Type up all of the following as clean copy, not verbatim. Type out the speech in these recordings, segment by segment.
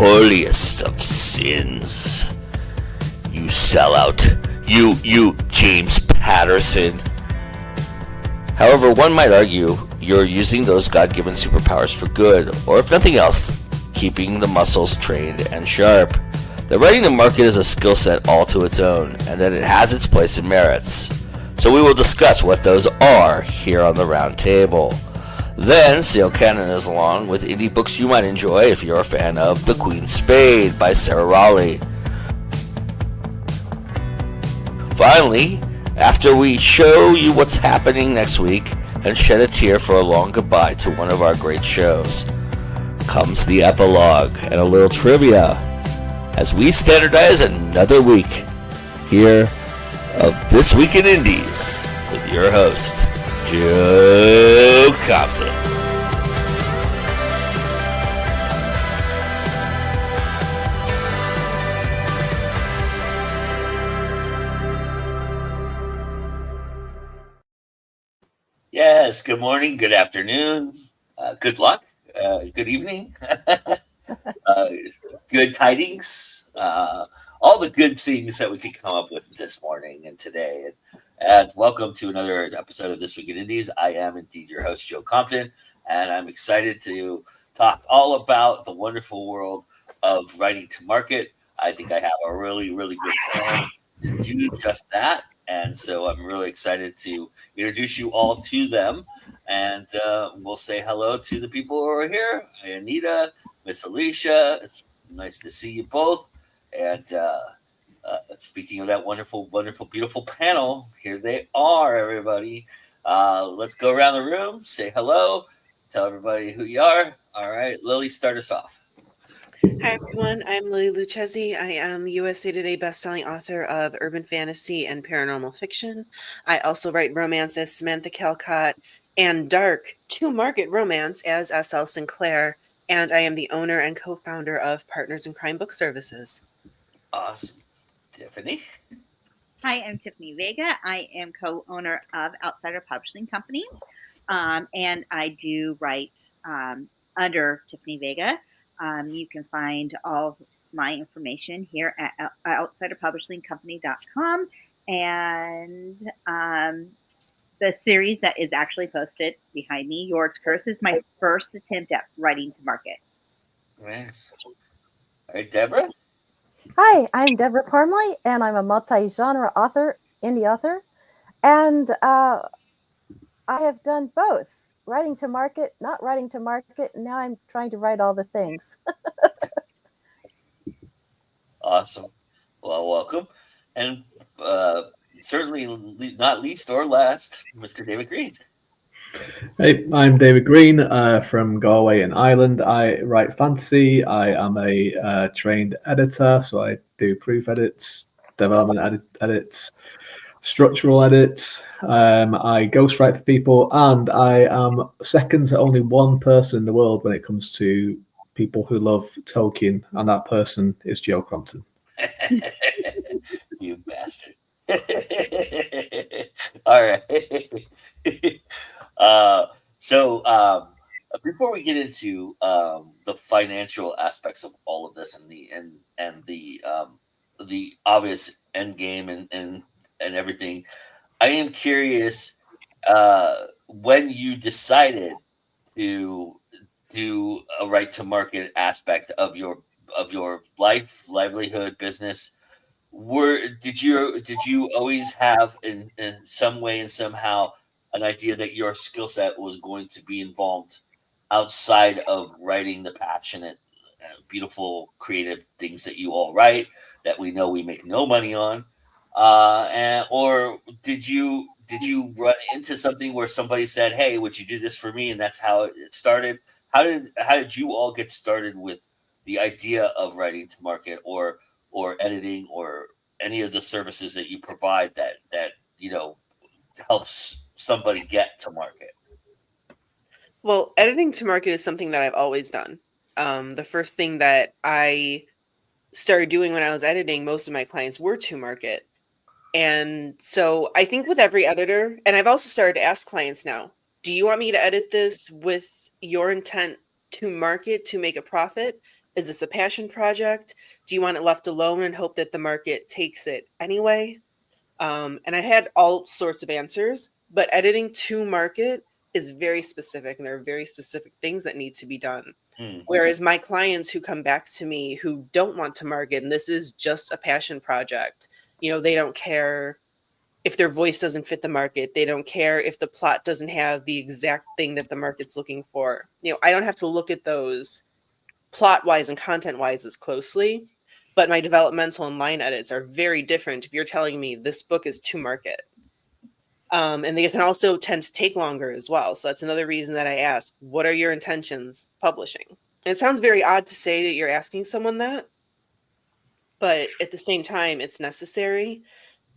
holiest of sins. You sellout. You James Patterson. However, one might argue you're using those God-given superpowers for good, or if nothing else, keeping the muscles trained and sharp. That writing to market is a skill set all to its own, and that it has its place and merits. So we will discuss what those are here on the round table. Then, sail canoes along with indie books you might enjoy if you're a fan of The Queen's Spade by Sarah Raleigh. Finally, after we show you what's happening next week and shed a tear for a long goodbye to one of our great shows, comes the epilogue and a little trivia as we standardize another week here of This Week in Indies with your host, Joe Compton. Yes, good morning, good afternoon, good luck, good evening, good tidings, all the good things that we could come up with this morning and today. And welcome to another episode of This Week in Indies. I am indeed your host, Joe Compton, and I'm excited to talk all about the wonderful world of writing to market. I think I have a really, really good plan to do just that. And so I'm really excited to introduce you all to them. And we'll say hello to the people who are here. Anita, Miss Alicia, it's nice to see you both. And speaking of that wonderful, wonderful, beautiful panel, here they are, everybody. Let's go around the room, say hello, tell everybody who you are. All right, Lily, start us off. Hi, everyone. I'm Lily Lucchesi. I am USA Today bestselling author of urban fantasy and paranormal fiction. I also write romance as Samantha Calcott and dark to-market romance as S.L. Sinclair, and I am the owner and co-founder of Partners in Crime Book Services. Awesome. Tiffany? Hi, I'm Tiffany Vega. I am co-owner of Outsider Publishing Company, and I do write under Tiffany Vega. You can find all of my information here at outsiderpublishingcompany.com, and the series that is actually posted behind me, Yord's Curse, is my first attempt at writing to market. Yes. All right, Deborah? Hi, I'm Deborah Parmley, and I'm a multi-genre author, indie author, and I have done both, writing to market, not writing to market, and now I'm trying to write all the things. Awesome. Well, welcome. And certainly not least or last, Mr. David Green. Hey, I'm David Green from Galway in Ireland. I write fantasy. I am a trained editor, so I do proof edits, development edits, structural edits. I ghostwrite for people, and I am second to only one person in the world when it comes to people who love Tolkien, and that person is Joe Compton. You bastard. All right. So before we get into the financial aspects of all of this and the obvious end game and everything, I am curious when you decided to do a right to market aspect of your livelihood, business. Did you always have in some way and somehow an idea that your skill set was going to be involved outside of writing the passionate, beautiful, creative things that you all write that we know we make no money on, or did you run into something where somebody said, "Hey, would you do this for me?" and that's how it started? How did you all get started with the idea of writing to market or editing or any of the services that you provide that helps somebody get to market? Well, editing to market is something that I've always done. The first thing that I started doing when I was editing, most of my clients were to market. And so I think with every editor, and I've also started to ask clients now, do you want me to edit this with your intent to market, to make a profit? Is this a passion project? Do you want it left alone and hope that the market takes it anyway? And I had all sorts of answers, but editing to market is very specific, and there are very specific things that need to be done. Whereas my clients who come back to me who don't want to market, and this is just a passion project, they don't care if their voice doesn't fit the market. They don't care if the plot doesn't have the exact thing that the market's looking for. I don't have to look at those plot wise and content wise as closely, but my developmental and line edits are very different if you're telling me this book is to market. And they can also tend to take longer as well. So that's another reason that I asked, what are your intentions publishing? And it sounds very odd to say that you're asking someone that, but at the same time, it's necessary.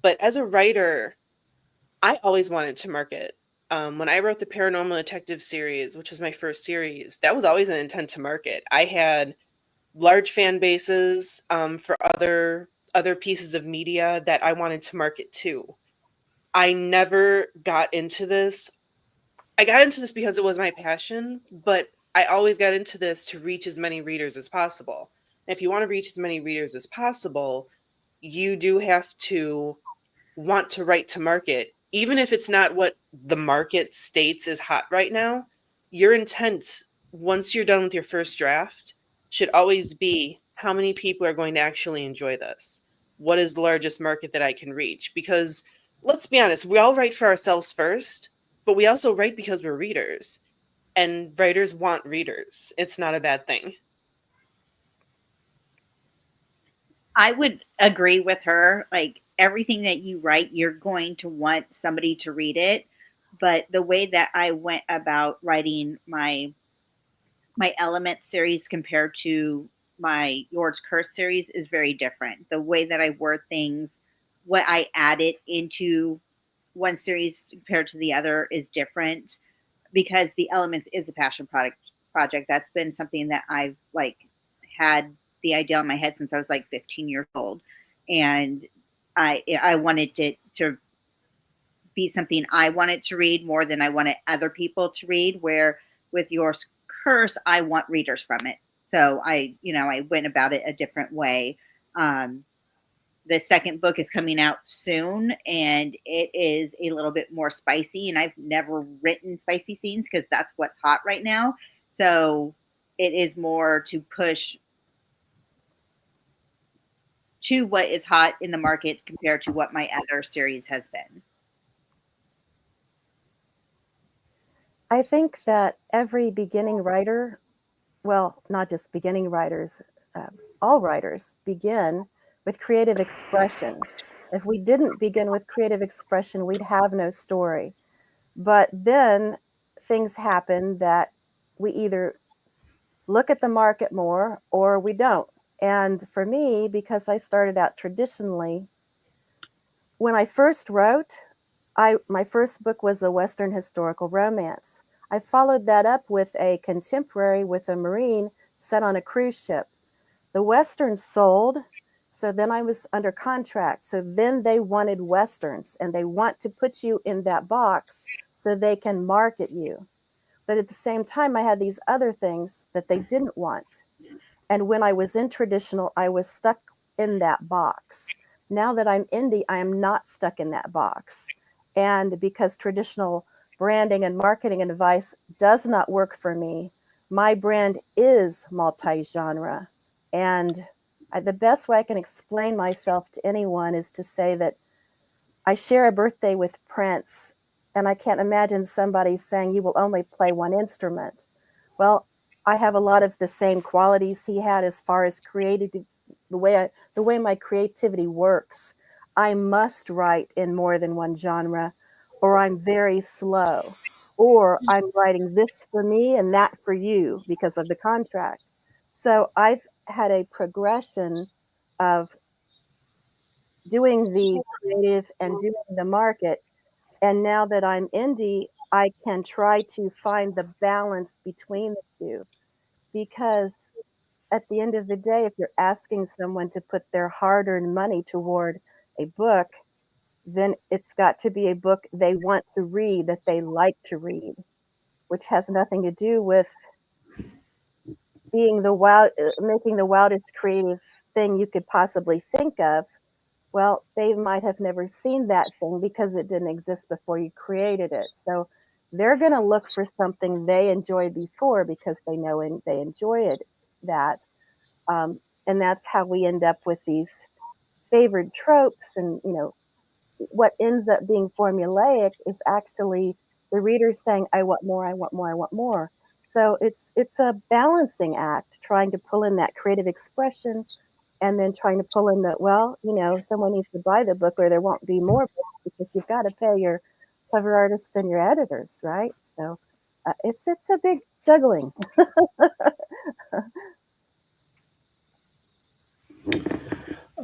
But as a writer, I always wanted to market. When I wrote the Paranormal Detective series, which was my first series, that was always an intent to market. I had large fan bases for other pieces of media that I wanted to market to. I never got into this. I got into this because it was my passion, but I always got into this to reach as many readers as possible. And if you want to reach as many readers as possible, you do have to want to write to market, even if it's not what the market states is hot right now. Your intent, once you're done with your first draft, should always be, how many people are going to actually enjoy this? What is the largest market that I can reach? Because let's be honest, we all write for ourselves first, but we also write because we're readers, and writers want readers. It's not a bad thing. I would agree with her. Like everything that you write, you're going to want somebody to read it. But the way that I went about writing my Element series compared to my Yours Curse series is very different. The way that I word things, what I added into one series compared to the other is different because the Elements is a passion project. That's been something that I've had the idea in my head since I was 15 years old, and I wanted to be something I wanted to read more than I wanted other people to read. Where with Yours Curse, I want readers from it, so I went about it a different way. The second book is coming out soon, and it is a little bit more spicy. And I've never written spicy scenes because that's what's hot right now. So it is more to push to what is hot in the market compared to what my other series has been. I think that every beginning writer, well, not just beginning writers, all writers begin with creative expression. If we didn't begin with creative expression, we'd have no story. But then things happen that we either look at the market more or we don't. And for me, because I started out traditionally, when I first wrote, my first book was a Western historical romance. I followed that up with a contemporary with a Marine set on a cruise ship. The Westerns sold, so then I was under contract. So then they wanted Westerns, and they want to put you in that box so they can market you. But at the same time, I had these other things that they didn't want. And when I was in traditional, I was stuck in that box. Now that I'm indie, I am not stuck in that box. And because traditional branding and marketing advice does not work for me, my brand is multi-genre. And the best way I can explain myself to anyone is to say that I share a birthday with Prince, and I can't imagine somebody saying you will only play one instrument. Well, I have a lot of the same qualities he had as far as creative, the way my creativity works. I must write in more than one genre, or I'm very slow, or I'm writing this for me and that for you because of the contract. So I've had a progression of doing the creative and doing the market. And now that I'm indie, I can try to find the balance between the two. Because at the end of the day, if you're asking someone to put their hard earned money toward a book, then it's got to be a book they want to read, that they like to read, which has nothing to do with being making the wildest creative thing you could possibly think of. Well, they might have never seen that thing because it didn't exist before you created it. So they're going to look for something they enjoyed before because they know they enjoyed that. And that's how we end up with these favored tropes. And, what ends up being formulaic is actually the reader saying, I want more, I want more, I want more. So it's a balancing act, trying to pull in that creative expression and then trying to pull in that, someone needs to buy the book or there won't be more books because you've got to pay your cover artists and your editors, right? So it's a big juggling.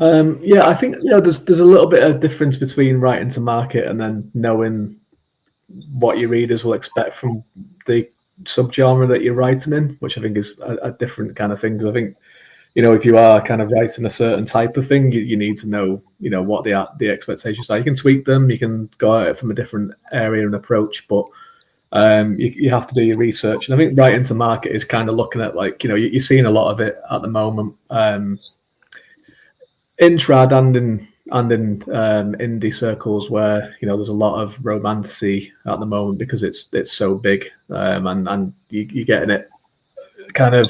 Yeah, I think there's a little bit of difference between writing to market and then knowing what your readers will expect from the subgenre that you're writing in, which I think is a different kind of thing. Because I think if you are kind of writing a certain type of thing, you need to know what the expectations are. You can tweak them, you can go at it from a different area and approach, but you have to do your research. And I think writing to market is kind of looking at you're seeing a lot of it at the moment. In trad and in indie circles where there's a lot of romantasy at the moment because it's so big, and you're getting it kind of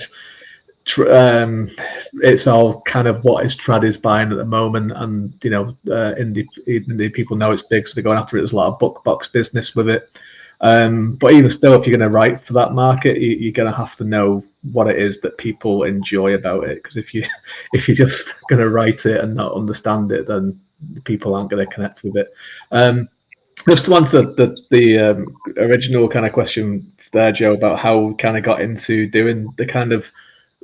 it's all kind of what is trad is buying at the moment, and indie people know it's big, so they're going after it. There's a lot of book box business with it. But even still, if you're going to write for that market, you're going to have to know what it is that people enjoy about it. Because if you're just going to write it and not understand it, then people aren't going to connect with it. Just to answer the original kind of question there, Joe, about how we kind of got into doing the kind of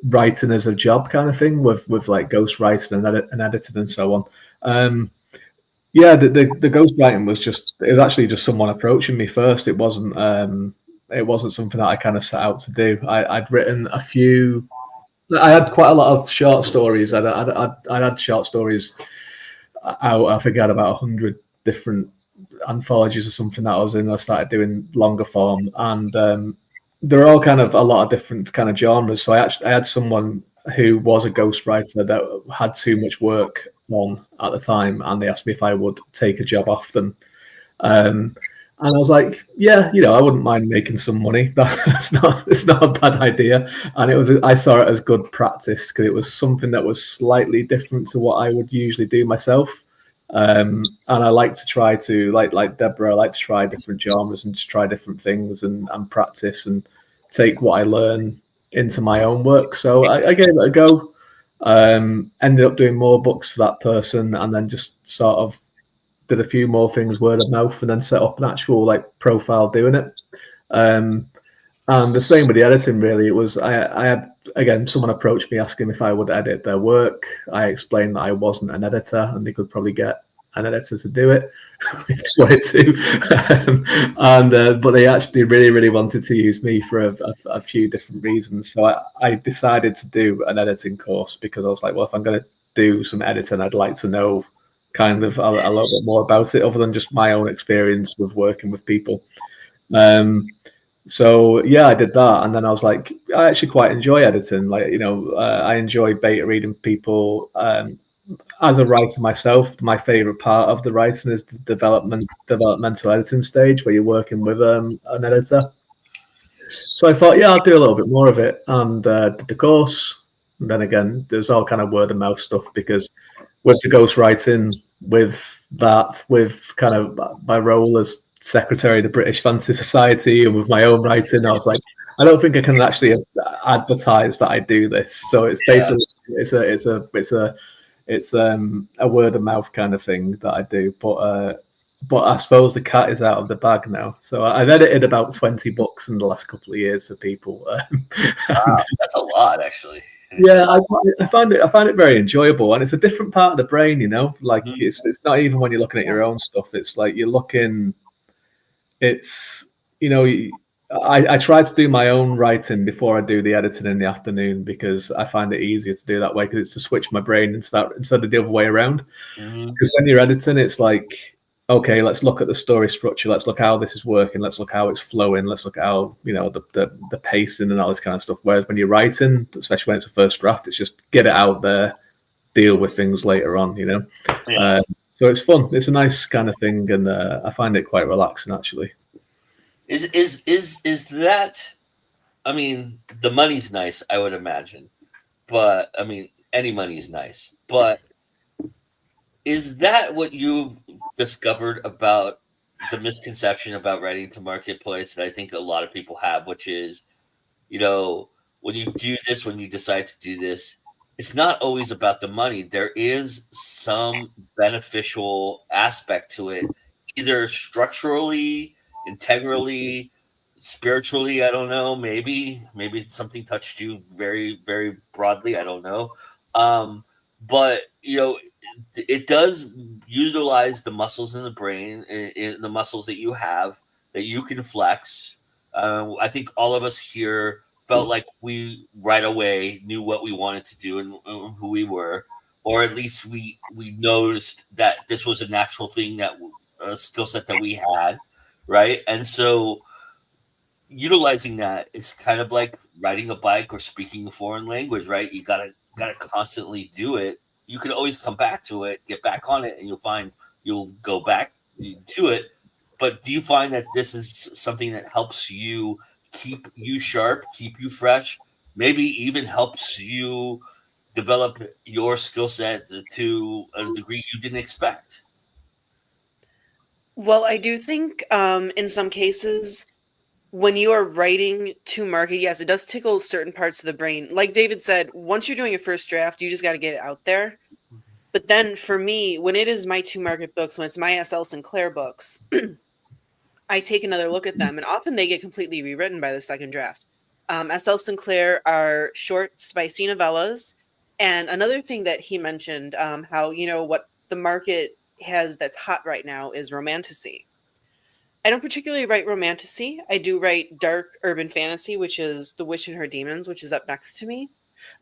writing as a job kind of thing with like ghostwriting and editing and so on. Yeah, the ghostwriting was actually just someone approaching me first. It wasn't something that I kind of set out to do. I'd written a few. I had quite a lot of short stories. I had short stories out. I think I had about 100 different anthologies or something that I was in. I started doing longer form, and they're all kind of a lot of different kind of genres. So I had someone who was a ghostwriter that had too much work on at the time, and they asked me if I would take a job off them. And I was like, yeah, I wouldn't mind making some money. It's not a bad idea. And I saw it as good practice because it was something that was slightly different to what I would usually do myself. And I like to try to, like Deborah, I like to try different genres and just try different things and practice and take what I learn into my own work. So I gave it a go. Ended up doing more books for that person, and then just sort of did a few more things word of mouth, and then set up an actual profile doing it. And the same with the editing, really. It was I had, again, someone approached me asking if I would edit their work. I explained that I wasn't an editor and they could probably get an editor to do it if they wanted to. But they actually really, really wanted to use me for a few different reasons. So I decided to do an editing course because I was like, well, if I'm going to do some editing, I'd like to know kind of a little bit more about it other than just my own experience with working with people. So yeah, I did that, and then I was like, I actually quite enjoy editing. I enjoy beta reading people. As a writer myself, my favorite part of the writing is the developmental editing stage where you're working with an editor. So I thought, yeah, I'll do a little bit more of it, and did the course. And then again, there's all kind of word of mouth stuff because with the ghostwriting, with kind of my role as secretary of the British Fantasy Society and with my own writing, I was like, I don't think I can actually advertise that I do this. So it's basically it's a word of mouth kind of thing that I do. But I suppose the cat is out of the bag now. So I've edited about 20 books in the last couple of years for people. Wow, that's a lot, actually. Yeah, I find it very enjoyable, and it's a different part of the brain, it's not even when you're looking at your own stuff. It's like you're looking. It's I try to do my own writing before I do the editing in the afternoon because I find it easier to do that way because it's to switch my brain instead of the other way around. Because when you're editing, it's like, okay, let's look at the story structure. Let's look how this is working. Let's look how it's flowing. Let's look how, the pacing and all this kind of stuff. Whereas when you're writing, especially when it's a first draft, it's just get it out there, deal with things later on, Yeah. So it's fun. It's a nice kind of thing, and I find it quite relaxing, actually. Is that? I mean, the money's nice, I would imagine, but I mean, any money's nice, but is that what you've discovered about the misconception about writing to marketplace that I think a lot of people have, which is, when you do this, when you decide to do this, it's not always about the money. There is some beneficial aspect to it, either structurally, integrally, spiritually. I don't know. Maybe something touched you very, very broadly. I don't know. But it does utilize the muscles in the brain, in the muscles that you have that you can flex. I think all of us here felt like we right away knew what we wanted to do and who we were, or at least we noticed that this was a natural thing, that a skill set that we had, right? And so utilizing that, it's kind of like riding a bike or speaking a foreign language, right? You gotta constantly do it. You can always come back to it, get back on it, and you'll find you'll go back to it. But do you find that this is something that helps you keep you sharp, keep you fresh, maybe even helps you develop your skill set to a degree you didn't expect? Well, I do think in some cases, when you are writing to market, yes, it does tickle certain parts of the brain. Like David said, once you're doing a first draft, you just got to get it out there. But then for me, when it is my to market books, when it's my S.L. Sinclair books, I take another look at them, and often they get completely rewritten by the second draft. S.L. Sinclair are short, spicy novellas. And another thing that he mentioned, how, what the market has that's hot right now is romantasy. I don't particularly write romantasy. I do write dark urban fantasy, which is The Witch and Her Demons, which is up next to me.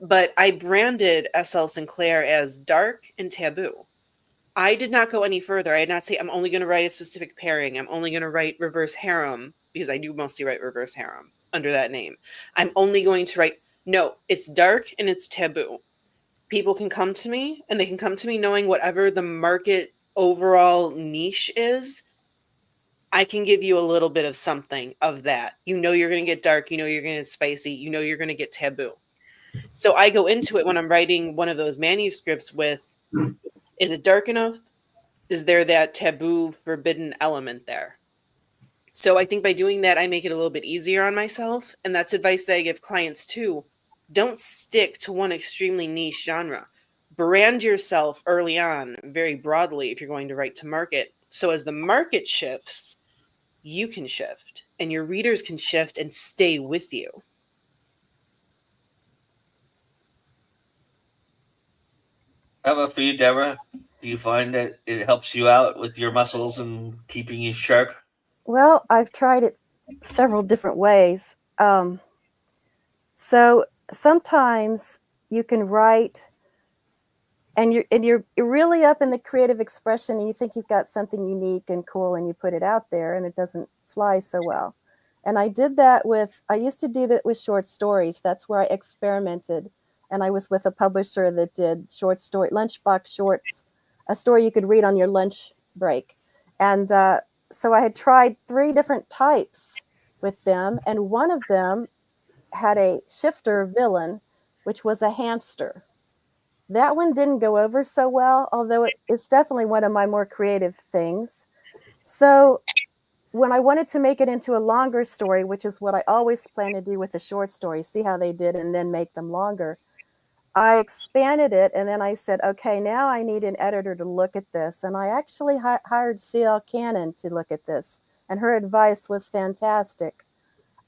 But I branded S.L. Sinclair as dark and taboo. I did not go any further. I did not say I'm only going to write a specific pairing. I'm only going to write reverse harem, because I do mostly write reverse harem under that name. I'm only going to write, no, it's dark and it's taboo. People can come to me, and they can come to me knowing whatever the market overall niche is. I can give you a little bit of something of that. You're going to get dark. You're going to get spicy. You're going to get taboo. So I go into it when I'm writing one of those manuscripts with, is it dark enough? Is there that taboo, forbidden element there? So I think by doing that, I make it a little bit easier on myself. And that's advice that I give clients too. Don't stick to one extremely niche genre. Brand yourself early on very broadly if you're going to write to market. So as the market shifts, you can shift and your readers can shift and stay with you. How about for you, Deborah? Do you find that it helps you out with your muscles and keeping you sharp? Well, I've tried it several different ways. So sometimes you can write and you're really up in the creative expression, and you think you've got something unique and cool, and you put it out there and it doesn't fly so well. And I used to do that with short stories. That's where I experimented. And I was with a publisher that did short story, lunchbox shorts, a story you could read on your lunch break. And so I had tried 3 different types with them. And one of them had a shifter villain, which was a hamster. That one didn't go over so well, although it's definitely one of my more creative things. So when I wanted to make it into a longer story, which is what I always plan to do with the short story, see how they did and then make them longer, I expanded it, and then I said, okay, now I need an editor to look at this. And I actually hired C.L. Cannon to look at this, and her advice was fantastic.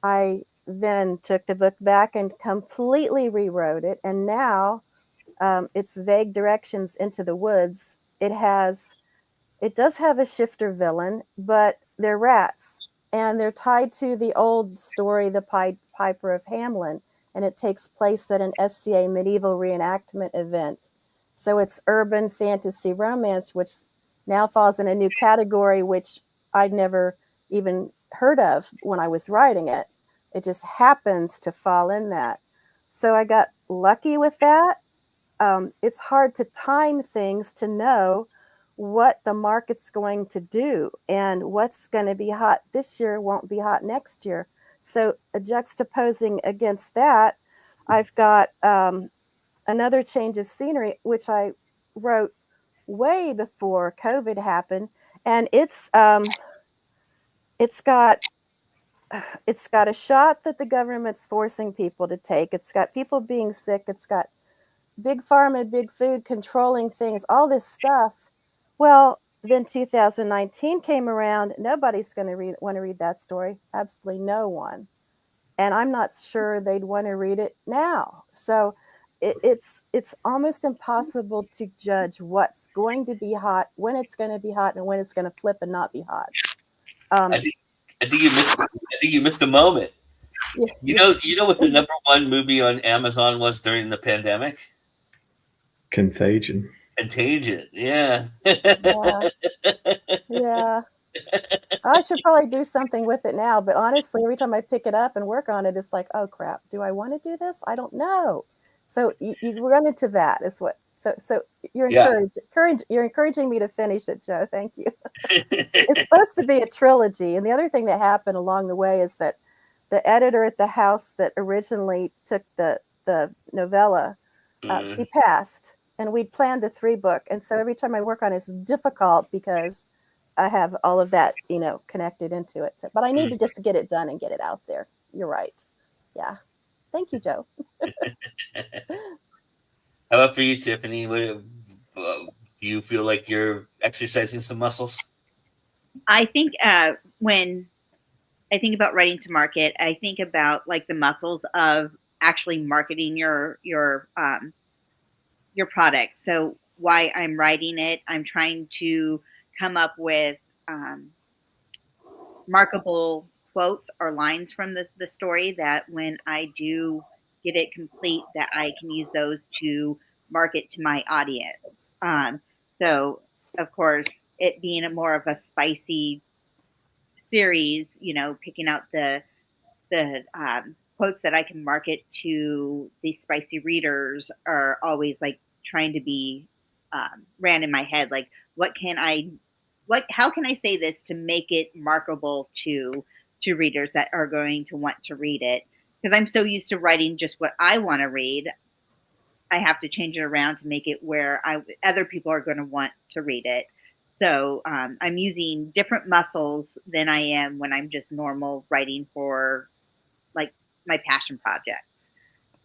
I then took the book back and completely rewrote it, and now it's vague directions into the woods. It does have a shifter villain, but they're rats, and they're tied to the old story, The Piper of Hamelin, and it takes place at an SCA medieval reenactment event. So it's urban fantasy romance, which now falls in a new category, which I'd never even heard of when I was writing it. It just happens to fall in that. So I got lucky with that. It's hard to time things to know what the market's going to do, and what's going to be hot this year won't be hot next year. So juxtaposing against that, I've got another change of scenery, which I wrote way before COVID happened, and it's got a shot that the government's forcing people to take. It's got people being sick. It's got big pharma, big food controlling things, all this stuff. Well, then 2019 came around. Nobody's going to want to read that story. Absolutely no one. And I'm not sure they'd want to read it now. So it's almost impossible to judge what's going to be hot, when it's going to be hot, and when it's going to flip and not be hot. I think you missed a moment. You know what the number one movie on Amazon was during the pandemic? Contagion. Yeah. Yeah. I should probably do something with it now, but honestly, every time I pick it up and work on it, it's like, oh crap, do I want to do this? I don't know. So you run into that is what. So you're encouraging me to finish it, Joe. Thank you. It's supposed to be a trilogy, and the other thing that happened along the way is that the editor at the house that originally took the novella, she passed, and we'd planned the 3-book, and so every time I work on it, it's difficult because I have all of that, connected into it. So, but I need to just get it done and get it out there. You're right. Yeah. Thank you, Joe. How about for you, Tiffany? Do you feel like you're exercising some muscles? I think when I think about writing to market, I think about like the muscles of actually marketing your product. So why I'm writing it, I'm trying to come up with marketable quotes or lines from the story that when I do get it complete, that I can use those to market to my audience. So of course, it being more of a spicy series, picking out the quotes that I can market to these spicy readers are always like trying to be ran in my head. Like, how can I say this to make it marketable to readers that are going to want to read it? Because I'm so used to writing just what I want to read, I have to change it around to make it where other people are going to want to read it. So I'm using different muscles than I am when I'm just normal writing for like my passion projects.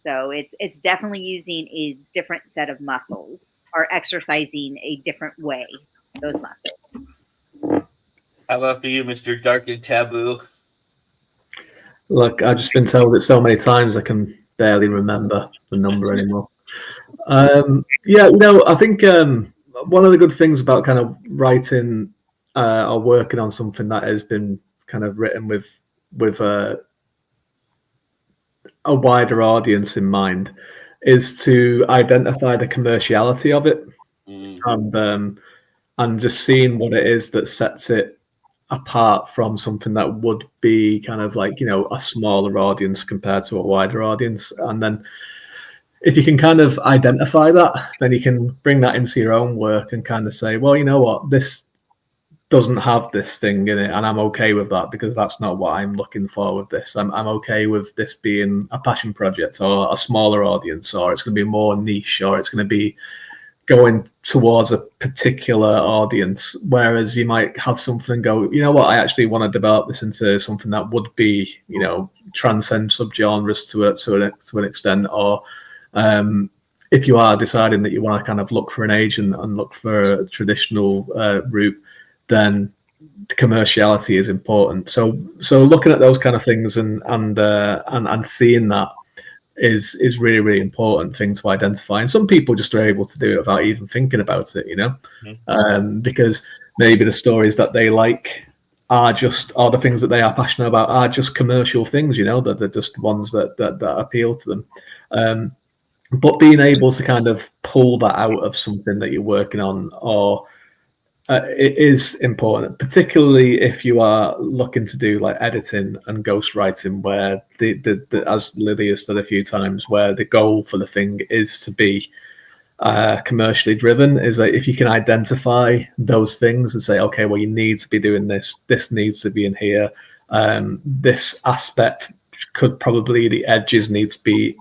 So it's definitely using a different set of muscles or exercising a different way those muscles. How about for you, Mr. Dark and Taboo? Look, I've just been told it so many times I can barely remember the number anymore. I think one of the good things about kind of writing or working on something that has been kind of written with a wider audience in mind is to identify the commerciality of it, and just seeing what it is that sets it apart from something that would be kind of like, a smaller audience compared to a wider audience. And then if you can kind of identify that, then you can bring that into your own work and kind of say, well, you know what, this doesn't have this thing in it, and I'm okay with that because that's not what I'm looking for with this. I'm okay with this being a passion project or a smaller audience, or it's going to be more niche, or it's going to be going towards a particular audience. Whereas you might have something and go, you know what, I actually want to develop this into something that would be, transcend subgenres to an extent, or if you are deciding that you want to kind of look for an agent and look for a traditional route, then commerciality is important. So looking at those kind of things and seeing that is really, really important thing to identify. And some people just are able to do it without even thinking about it, because maybe the stories that they like are the things that they are passionate about are just commercial things, that they're just ones that appeal to them. But being able to kind of pull that out of something that you're working on, or It is important, particularly if you are looking to do like editing and ghostwriting, where the as Lily has said a few times, where the goal for the thing is to be commercially driven. Is that if you can identify those things and say, okay, well, you need to be doing this. This needs to be in here. This aspect could probably, the edges need to be,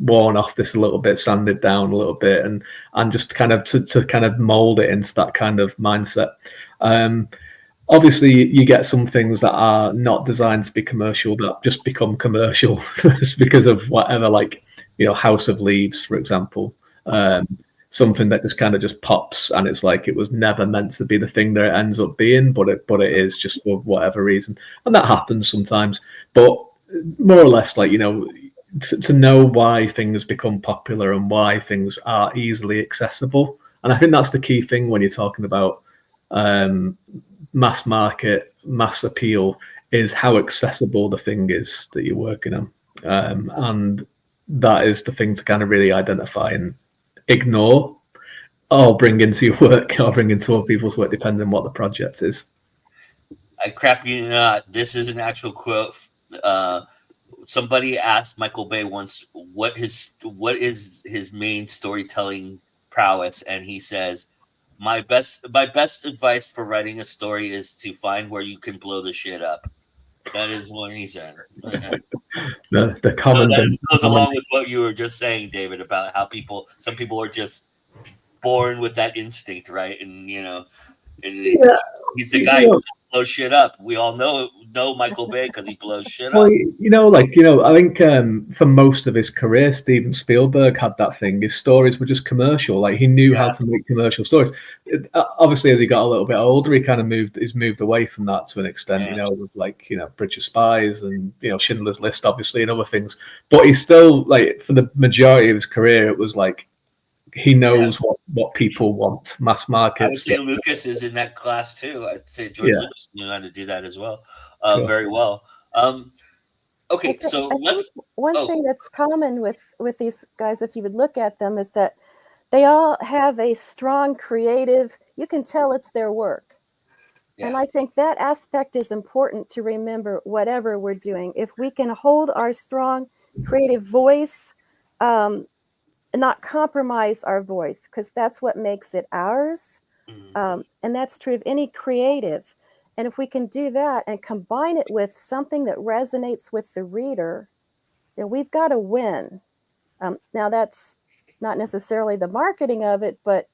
worn off this a little bit, sanded down a little bit, and just kind of to kind of mold it into that kind of mindset. Obviously, you get some things that are not designed to be commercial that just become commercial because of whatever, like, House of Leaves, for example. Something that just pops, and it's like it was never meant to be the thing that it ends up being, but it is just for whatever reason, and that happens sometimes. But more or less, like, to know why things become popular and why things are easily accessible. And I think that's the key thing when you're talking about mass market, mass appeal, is how accessible the thing is that you're working on. And that is the thing to kind of really identify and ignore or bring into your work or bring into other people's work, depending on what the project is. I crap you not. This is an actual quote. Somebody asked Michael Bay once what is his main storytelling prowess, and he says, my best advice for writing a story is to find where you can blow the shit up. That is what he said. The common so that goes along with what you were just saying, David, about how some people are just born with that instinct, right? And he's the guy who blows shit up. We all know Michael Bay because he blows shit up. I think for most of his career, Steven Spielberg had that thing. His stories were just commercial. Like, he knew how to make commercial stories. Obviously, as he got a little bit older, he kind of moved away from that to an extent. With Bridge of Spies and Schindler's List, obviously, and other things. But he still, like, for the majority of his career, it was like, he knows what people want, mass markets. I would say Lucas is in that class too. I'd say George Lucas knew how to do that as well, very well. Okay, so one thing that's common with these guys, if you would look at them, is that they all have a strong creative. You can tell it's their work, and I think that aspect is important to remember. Whatever we're doing, if we can hold our strong creative voice. Not compromise our voice, because that's what makes it ours. And that's true of any creative. And if we can do that and combine it with something that resonates with the reader, then we've got to win. Now, that's not necessarily the marketing of it, but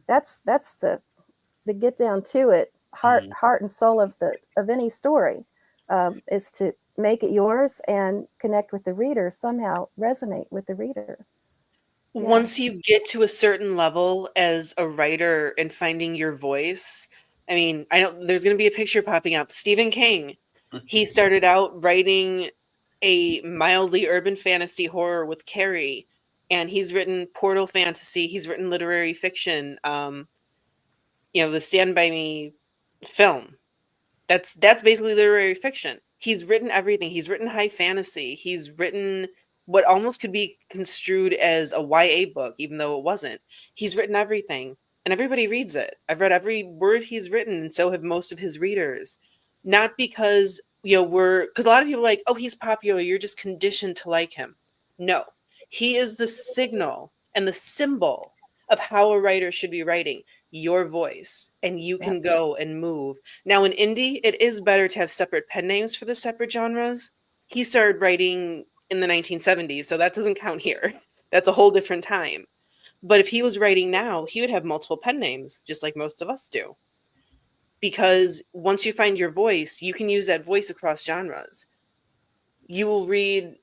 that's the get down to it, heart and soul of any story, is to make it yours and connect with the reader, somehow resonate with the reader. Once you get to a certain level as a writer and finding your voice, I mean, I know there's going to be a picture popping up. Stephen King, he started out writing a mildly urban fantasy horror with Carrie, and he's written portal fantasy. He's written literary fiction. The Stand By Me film. That's basically literary fiction. He's written everything. He's written high fantasy. He's written what almost could be construed as a YA book, even though it wasn't. He's written everything, and everybody reads it. I've read every word he's written, and so have most of his readers. Not because, because a lot of people are like, oh, he's popular, you're just conditioned to like him. No, he is the signal and the symbol of how a writer should be writing. Your voice, and you can go and move. Now, in indie, it is better to have separate pen names for the separate genres. He started writing in the 1970s, so that doesn't count here. That's a whole different time. But if he was writing now, he would have multiple pen names, just like most of us do. Because once you find your voice, you can use that voice across genres. You will read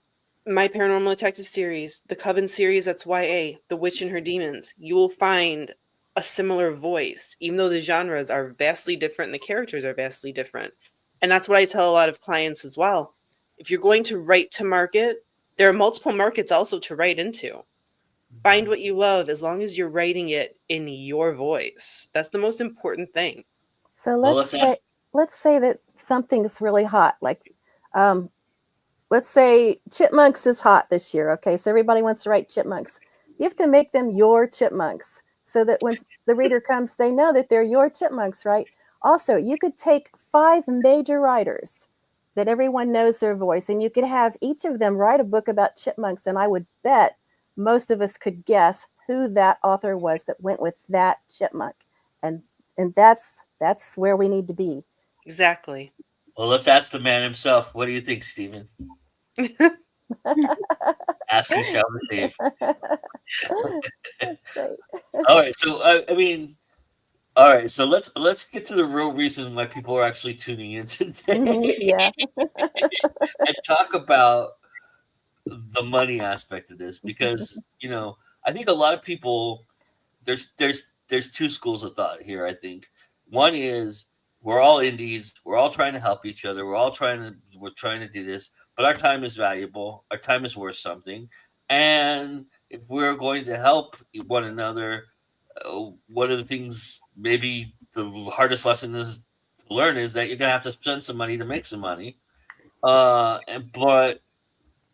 my Paranormal Detective series, the Coven series, that's YA, The Witch and Her Demons. You will find a similar voice, even though the genres are vastly different and the characters are vastly different. And that's what I tell a lot of clients as well. If you're going to write to market, there are multiple markets also to write into. Find what you love as long as you're writing it in your voice. That's the most important thing. So let's say that something's really hot. Like, let's say Chipmunks is hot this year. Okay, so everybody wants to write Chipmunks. You have to make them your Chipmunks. so that when the reader comes, they know that they're your chipmunks, right? Also, you could take 5 major writers that everyone knows their voice, and you could have each of them write a book about chipmunks, and I would bet most of us could guess who that author was that went with that chipmunk. And that's where we need to be. Exactly. Well, let's ask the man himself. What do you think, Stephen? Ask you shall receive. That's great. All right. So I mean, all right. So let's get to the real reason why people are actually tuning in today Yeah. and talk about the money aspect of this, because I think a lot of people, there's two schools of thought here. I think one is we're all indies, we're all trying to help each other, we're trying to do this, but our time is valuable, our time is worth something, and if we're going to help one another, one of the things, maybe the hardest lesson is to learn, is that you're gonna have to spend some money to make some money. But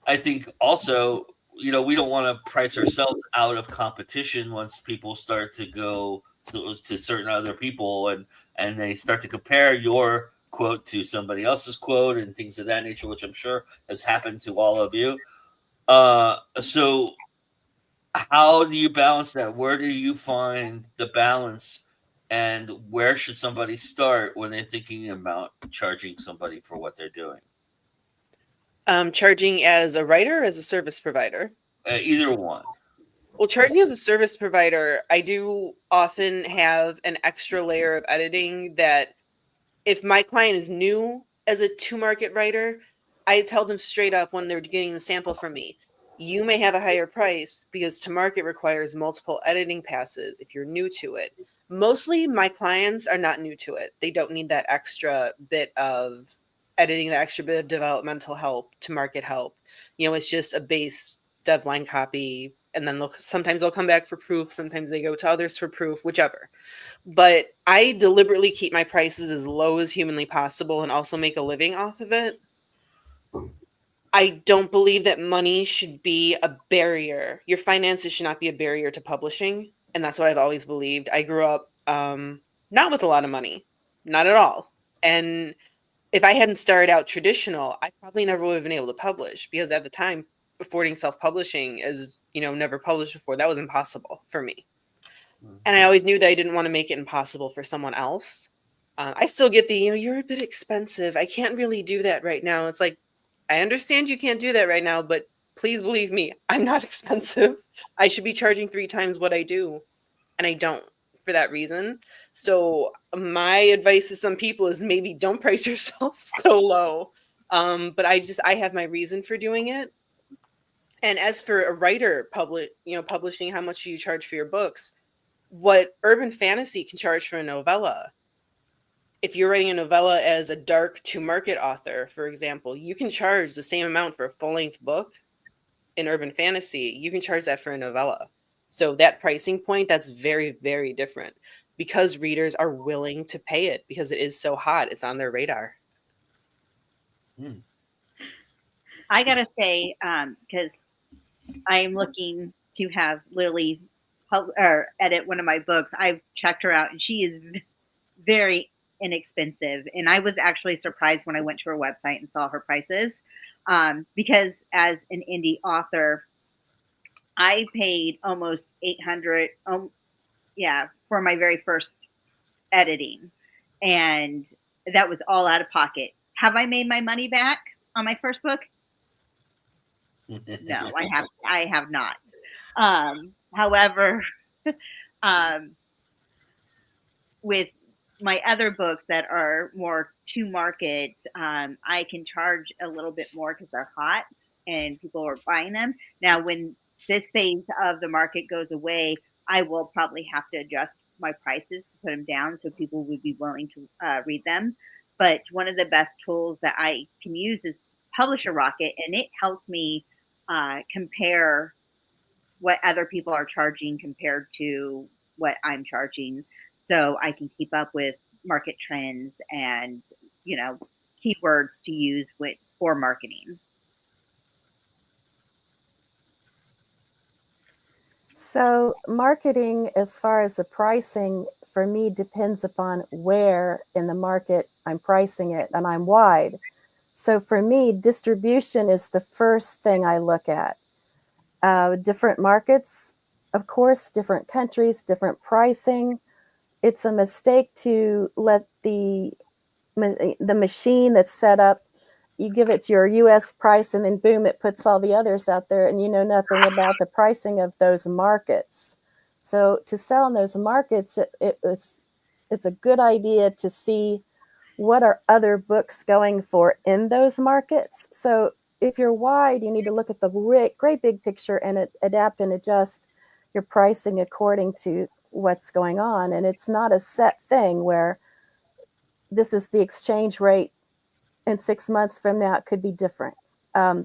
I think also, we don't want to price ourselves out of competition once people start to go to certain other people, and they start to compare your quote to somebody else's quote and things of that nature, which I'm sure has happened to all of you. So how do you balance that? Where do you find the balance? And where should somebody start when they're thinking about charging somebody for what they're doing? Charging as a writer or as a service provider? Either one. Well, charging as a service provider, I do often have an extra layer of editing that if my client is new as a to-market writer, I tell them straight up when they're getting the sample from me, you may have a higher price because to-market requires multiple editing passes if you're new to it. Mostly my clients are not new to it. They don't need that extra bit of editing, that extra bit of developmental help, to-market help. It's just a base devline copy, and then sometimes they'll come back for proof, sometimes they go to others for proof, whichever. But I deliberately keep my prices as low as humanly possible and also make a living off of it. I don't believe that money should be a barrier. Your finances should not be a barrier to publishing. And that's what I've always believed. I grew up not with a lot of money, not at all. And if I hadn't started out traditional, I probably never would have been able to publish, because at the time, affording self-publishing as, never published before, that was impossible for me. And I always knew that I didn't want to make it impossible for someone else. I still get the, you're a bit expensive, I can't really do that right now. It's like, I understand you can't do that right now, but please believe me, I'm not expensive. I should be charging 3 times what I do, and I don't, for that reason. So my advice to some people is maybe don't price yourself so low. But I have my reason for doing it. And as for a writer publishing, how much do you charge for your books? What urban fantasy can charge for a novella. If you're writing a novella as a dark to market author, for example, you can charge the same amount for a full-length book in urban fantasy. You can charge that for a novella. So that pricing point, that's very, very different, because readers are willing to pay it because it is so hot. It's on their radar. I gotta say, because I'm looking to have Lily edit one of my books. I've checked her out, and she is very inexpensive. And I was actually surprised when I went to her website and saw her prices, because as an indie author, I paid almost $800, for my very first editing, and that was all out of pocket. Have I made my money back on my first book? No, I have not. However, with my other books that are more to market, I can charge a little bit more because they're hot and people are buying them. Now, when this phase of the market goes away, I will probably have to adjust my prices to put them down so people would be willing to read them. But one of the best tools that I can use is Publisher Rocket, and it helps me compare what other people are charging compared to what I'm charging, so I can keep up with market trends and, keywords to use for marketing. So marketing, as far as the pricing, for me depends upon where in the market I'm pricing it, and I'm wide. So for me, distribution is the first thing I look at. Different markets, of course, different countries, different pricing. It's a mistake to let the machine that's set up, you give it your US price and then boom, it puts all the others out there and you know nothing about the pricing of those markets. So to sell in those markets, it's a good idea to see what are other books going for in those markets. So if you're wide, you need to look at the great big picture and adapt and adjust your pricing according to what's going on. And it's not a set thing where this is the exchange rate and 6 months from now it could be different.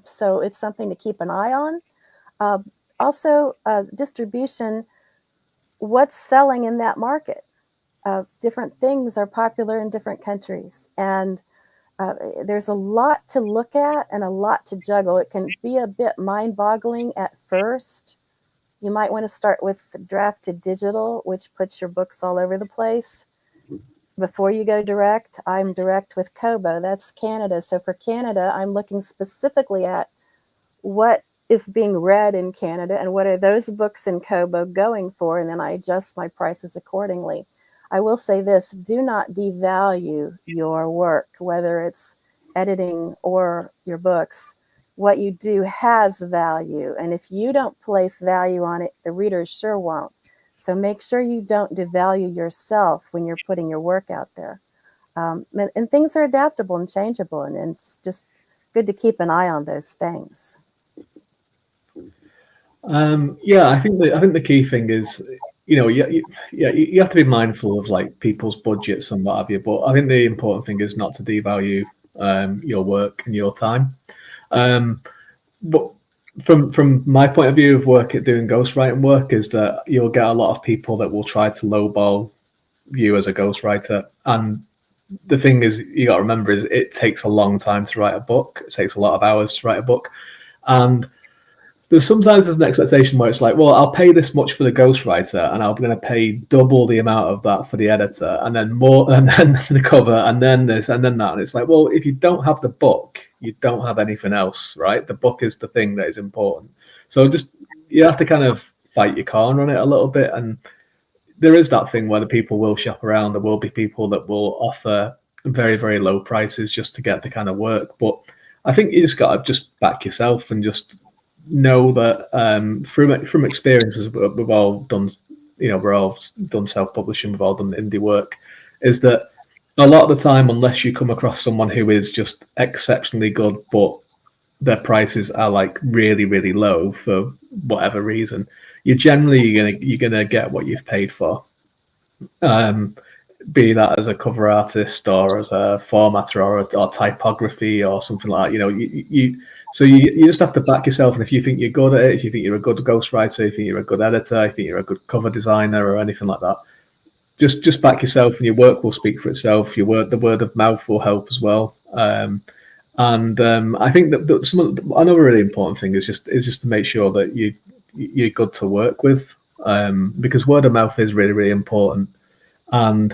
So it's something to keep an eye on. Also, distribution, what's selling in that market? Different things are popular in different countries. And there's a lot to look at and a lot to juggle. It can be a bit mind-boggling at first. You might want to start with drafted digital, which puts your books all over the place. Before you go direct, I'm direct with Kobo. That's Canada. So for Canada, I'm looking specifically at what is being read in Canada and what are those books in Kobo going for, and then I adjust my prices accordingly. I will say this, do not devalue your work, whether it's editing or your books. What you do has value, and if you don't place value on it, the readers sure won't. So make sure you don't devalue yourself when you're putting your work out there. And things are adaptable and changeable, and it's just good to keep an eye on those things. I think the key thing is, you have to be mindful of like people's budgets and what have you. But I think the important thing is not to devalue your work and your time. But from my point of view of work at doing ghostwriting work is that you'll get a lot of people that will try to lowball you as a ghostwriter. And the thing is, you got to remember is it takes a long time to write a book. It takes a lot of hours to write a book. And there's an expectation where it's like, well, I'll pay this much for the ghostwriter and I'm going to pay double the amount of that for the editor and then more and then the cover and then this and then that. And it's like, well, if you don't have the book, you don't have anything else, right? The book is the thing that is important. So just, you have to kind of fight your corner on it a little bit. And there is that thing where the people will shop around. There will be people that will offer very, very low prices just to get the kind of work. But I think you just got to just back yourself and just know that from experiences we've all done, we're all done self-publishing, we've all done indie work, is that a lot of the time, unless you come across someone who is just exceptionally good, but their prices are like really, really low for whatever reason, you're gonna get what you've paid for. Be that as a cover artist or as a formatter or typography or something like that. So you just have to back yourself, and if you think you're good at it, if you think you're a good ghostwriter, if you think you're a good editor, if you think you're a good cover designer or anything like that, just back yourself, and your work will speak for itself. The word of mouth will help as well. I think that another really important thing is just to make sure that you're good to work with, because word of mouth is really, really important. And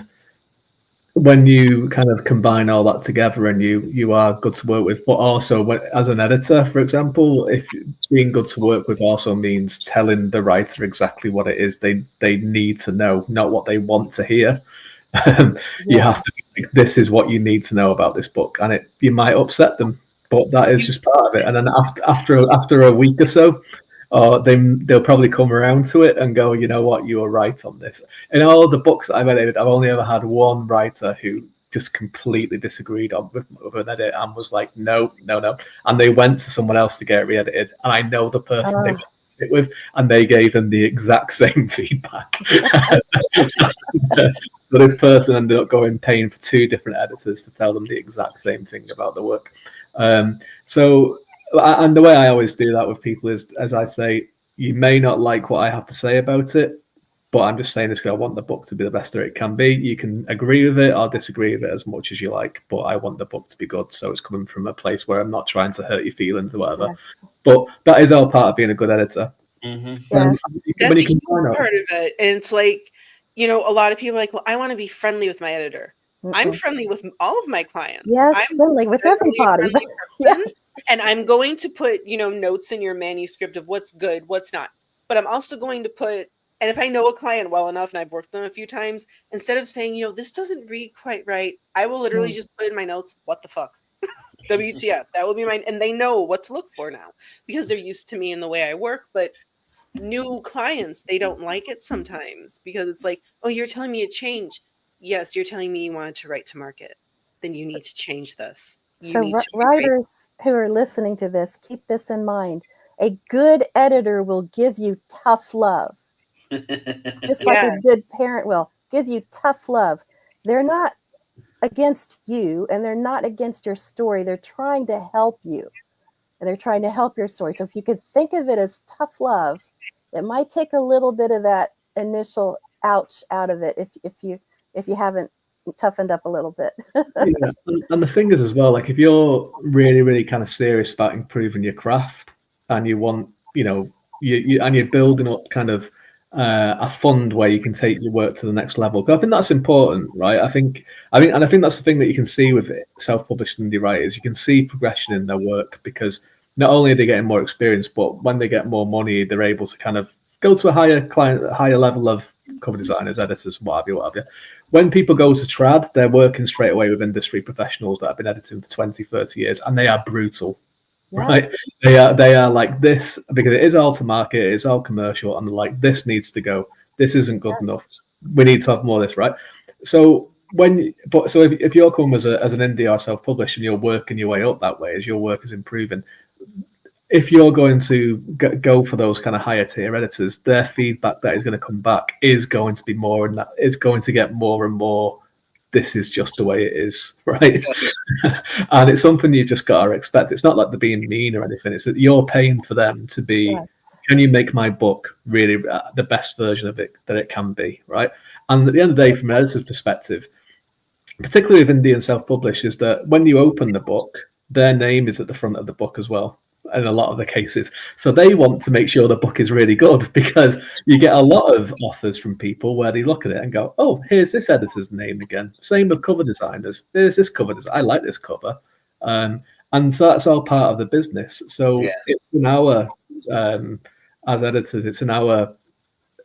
when you kind of combine all that together and you are good to work with, but also as an editor, for example, if being good to work with also means telling the writer exactly what it is they need to know, not what they want to hear. You have to be like, this is what you need to know about this book, and you might upset them, but that is just part of it. And then after a week or so, they'll probably come around to it and go, you know what, you were right on this. In all the books that I've edited, I've only ever had one writer who just completely disagreed with an edit and was like, no. And they went to someone else to get it re-edited. And I know the person they went it with, and they gave them the exact same feedback. So this person ended up paying for 2 different editors to tell them the exact same thing about the work. And the way I always do that with people is, as I say, you may not like what I have to say about it, but I'm just saying this because I want the book to be the best that it can be. You can agree with it or disagree with it as much as you like, but I want the book to be good. So it's coming from a place where I'm not trying to hurt your feelings or whatever. Yes. But that is all part of being a good editor. Mhm. Yeah. When That's a you huge combine that, part of it. And it's like, a lot of people are like, well, I want to be friendly with my editor. I'm Mm-mm. friendly with all of my clients. Yes, I'm friendly with generally a everybody. But friendly yeah, person, and I'm going to put, notes in your manuscript of what's good, what's not. But I'm also going to put, and if I know a client well enough and I've worked with them a few times, instead of saying, this doesn't read quite right, I will literally just put in my notes, what the fuck? WTF. That will be mine. And they know what to look for now because they're used to me and the way I work. But new clients, they don't like it sometimes because it's like, oh, you're telling me a change. Yes, you're telling me you wanted to write to market. Then you need to change this. You so need to rewrite. writers who are listening to this, keep this in mind. A good editor will give you tough love, just like a Yeah, good parent will give you tough love. They're not against you and they're not against your story. They're trying to help you and they're trying to help your story. So if you could think of it as tough love, it might take a little bit of that initial ouch out of it if you haven't toughened up a little bit. yeah, and the thing is as well, like if you're really, really kind of serious about improving your craft, and you want, and you're building up kind of a fund where you can take your work to the next level. But I think that's important, right? I think that's the thing that you can see with self-published indie writers. You can see progression in their work because not only are they getting more experience, but when they get more money, they're able to kind of go to a higher level of cover designers, editors, what have you. When people go to trad, they're working straight away with industry professionals that have been editing for 20, 30 years, and they are brutal, Yeah. right? They are like this, because it is all to market, it is all commercial, and they're like, this needs to go. This isn't good enough. We need to have more of this, right? So if you're coming as an indie or self-published and you're working your way up that way as your work is improving, if you're going to go for those kind of higher tier editors, their feedback that is going to come back is going to be more, and that is going to get more and more. This is just the way it is, right? And it's something you've just got to expect. It's not like they're being mean or anything. It's that you're paying for them to be. Yes. Can you make my book really the best version of it that it can be, right? And at the end of the day, from an editor's perspective, particularly with indie and self-published, is that when you open the book, their name is at the front of the book as well, in a lot of the cases. So they want to make sure the book is really good, because you get a lot of offers from people where they look at it and go, oh, here's this editor's name again. Same with cover designers. There's this cover design. I like this cover. And so that's all part of the business. So it's in our, as editors, it's in our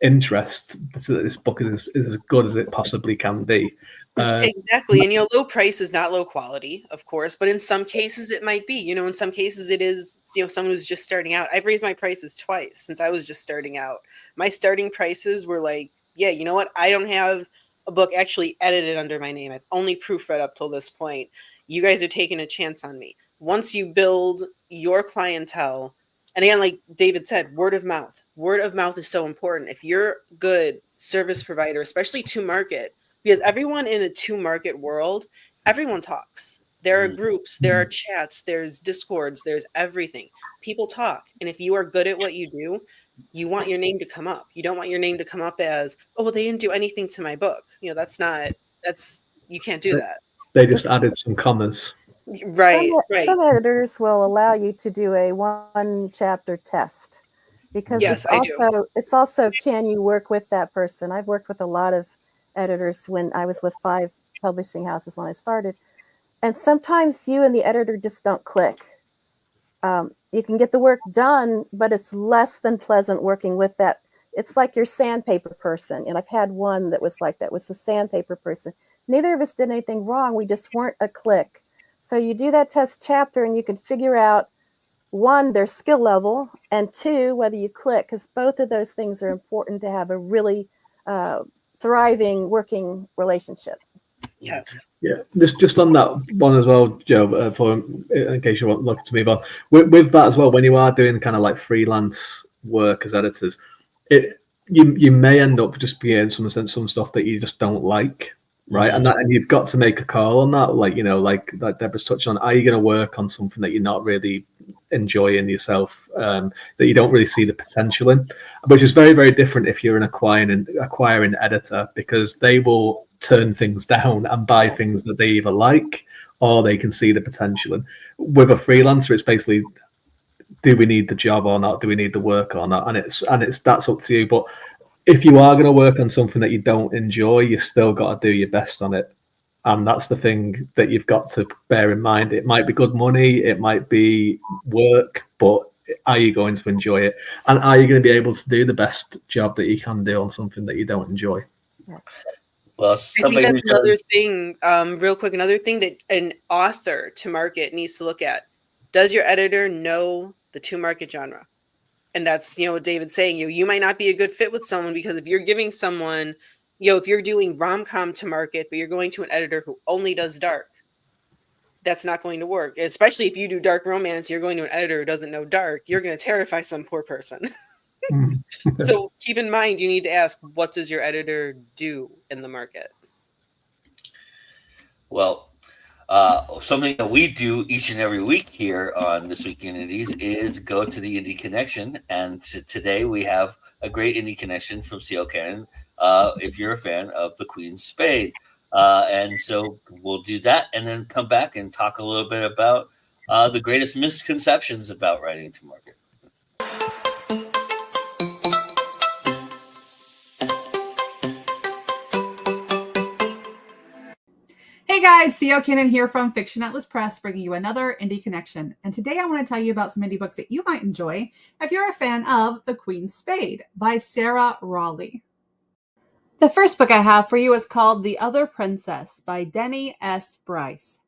interest that this book is as good as it possibly can be. Exactly. And low price is not low quality, of course, but in some cases it might be. In some cases it is, someone who's just starting out. I've raised my prices twice since I was just starting out. My starting prices were like, yeah, you know what? I don't have a book actually edited under my name. I've only proofread up till this point. You guys are taking a chance on me. Once you build your clientele, and again, like David said, word of mouth. Word of mouth is so important. If you're a good service provider, especially to market, because everyone in a to market world, everyone talks. There are groups, there are chats, there's discords, there's everything. People talk. And if you are good at what you do, you want your name to come up. You don't want your name to come up as, oh, well, they didn't do anything to my book. You can't do that. They just added some commas. Right. Some editors will allow you to do a one chapter test, because Yes, I do. It's also, can you work with that person? I've worked with a lot of editors when I was with 5 publishing houses when I started, and sometimes you and the editor just don't click. You can get the work done, but it's less than pleasant working with that. It's like your sandpaper person, and I've had one that was like that, was the sandpaper person. Neither of us did anything wrong. We just weren't a click. So you do that test chapter and you can figure out, 1, their skill level, and 2, whether you click, because both of those things are important to have a really thriving working relationship. Yes. Yeah, just on that one as well, Joe, in case you want looking to move on. With that as well, when you are doing kind of like freelance work as editors, you may end up just being some stuff that you just don't like. Right, and you've got to make a call on that. Like Deborah's touched on, are you going to work on something that you're not really enjoying yourself, that you don't really see the potential in, which is very, very different if you're an acquiring editor, because they will turn things down and buy things that they either like or they can see the potential in. With a freelancer, it's basically, do we need the job or not? Do we need the work or not? And it's that's up to you. But if you are going to work on something that you don't enjoy, you still got to do your best on it. And that's the thing that you've got to bear in mind. It might be good money, it might be work, but are you going to enjoy it? And are you going to be able to do the best job that you can do on something that you don't enjoy? Well, I somebody think who that's another does, thing, real quick, another thing that an author to market needs to look at. Does your editor know the to market genre? And that's, what David's saying. You might not be a good fit with someone because if you're giving someone, if you're doing rom-com to market, but you're going to an editor who only does dark, that's not going to work. Especially if you do dark romance, you're going to an editor who doesn't know dark, you're going to terrify some poor person. So keep in mind, you need to ask, what does your editor do in the market? well, something that we do each and every week here on This Week in Indies is go to the Indie Connection. And today we have a great Indie Connection from C.L. Cannon, if you're a fan of the Queen's Spade. And so we'll do that and then come back and talk a little bit about the greatest misconceptions about writing to market. Hey guys, C.L. Cannon here from Fiction Atlas Press, bringing you another Indie Connection. And today I want to tell you about some indie books that you might enjoy if you're a fan of The Queen's Spade by Sarah Raleigh. The first book I have for you is called The Other Princess by Denny S. Bryce.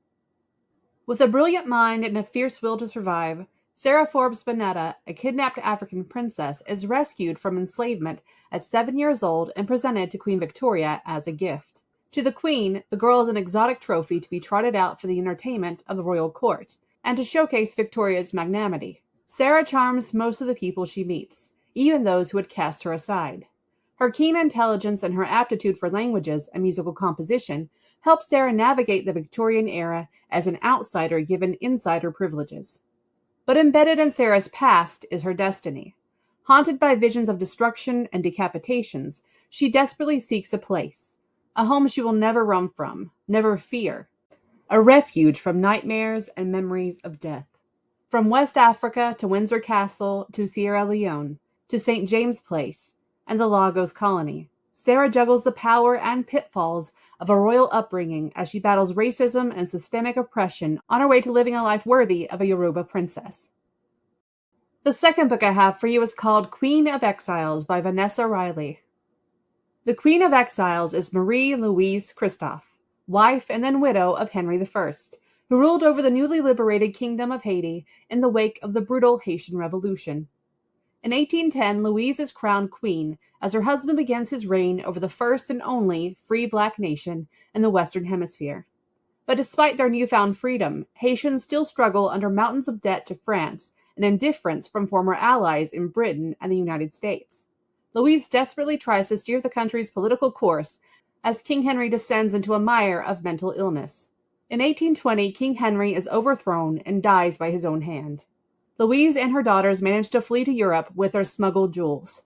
With a brilliant mind and a fierce will to survive, Sarah Forbes Bonetta, a kidnapped African princess, is rescued from enslavement at 7 years old and presented to Queen Victoria as a gift. To the Queen, the girl is an exotic trophy to be trotted out for the entertainment of the royal court, and to showcase Victoria's magnanimity. Sarah charms most of the people she meets, even those who would cast her aside. Her keen intelligence and her aptitude for languages and musical composition help Sarah navigate the Victorian era as an outsider given insider privileges. But embedded in Sarah's past is her destiny. Haunted by visions of destruction and decapitations, she desperately seeks a place. A home she will never run from, never fear. A refuge from nightmares and memories of death. From West Africa to Windsor Castle to Sierra Leone to St. James Place and the Lagos colony, Sarah juggles the power and pitfalls of a royal upbringing as she battles racism and systemic oppression on her way to living a life worthy of a Yoruba princess. The second book I have for you is called Queen of Exiles by Vanessa Riley. The Queen of Exiles is Marie Louise Christophe, wife and then widow of Henry I, who ruled over the newly liberated Kingdom of Haiti in the wake of the brutal Haitian Revolution. In 1810, Louise is crowned queen as her husband begins his reign over the first and only free black nation in the Western Hemisphere. But despite their newfound freedom, Haitians still struggle under mountains of debt to France and indifference from former allies in Britain and the United States. Louise desperately tries to steer the country's political course as King Henry descends into a mire of mental illness. In 1820, King Henry is overthrown and dies by his own hand. Louise and her daughters manage to flee to Europe with their smuggled jewels.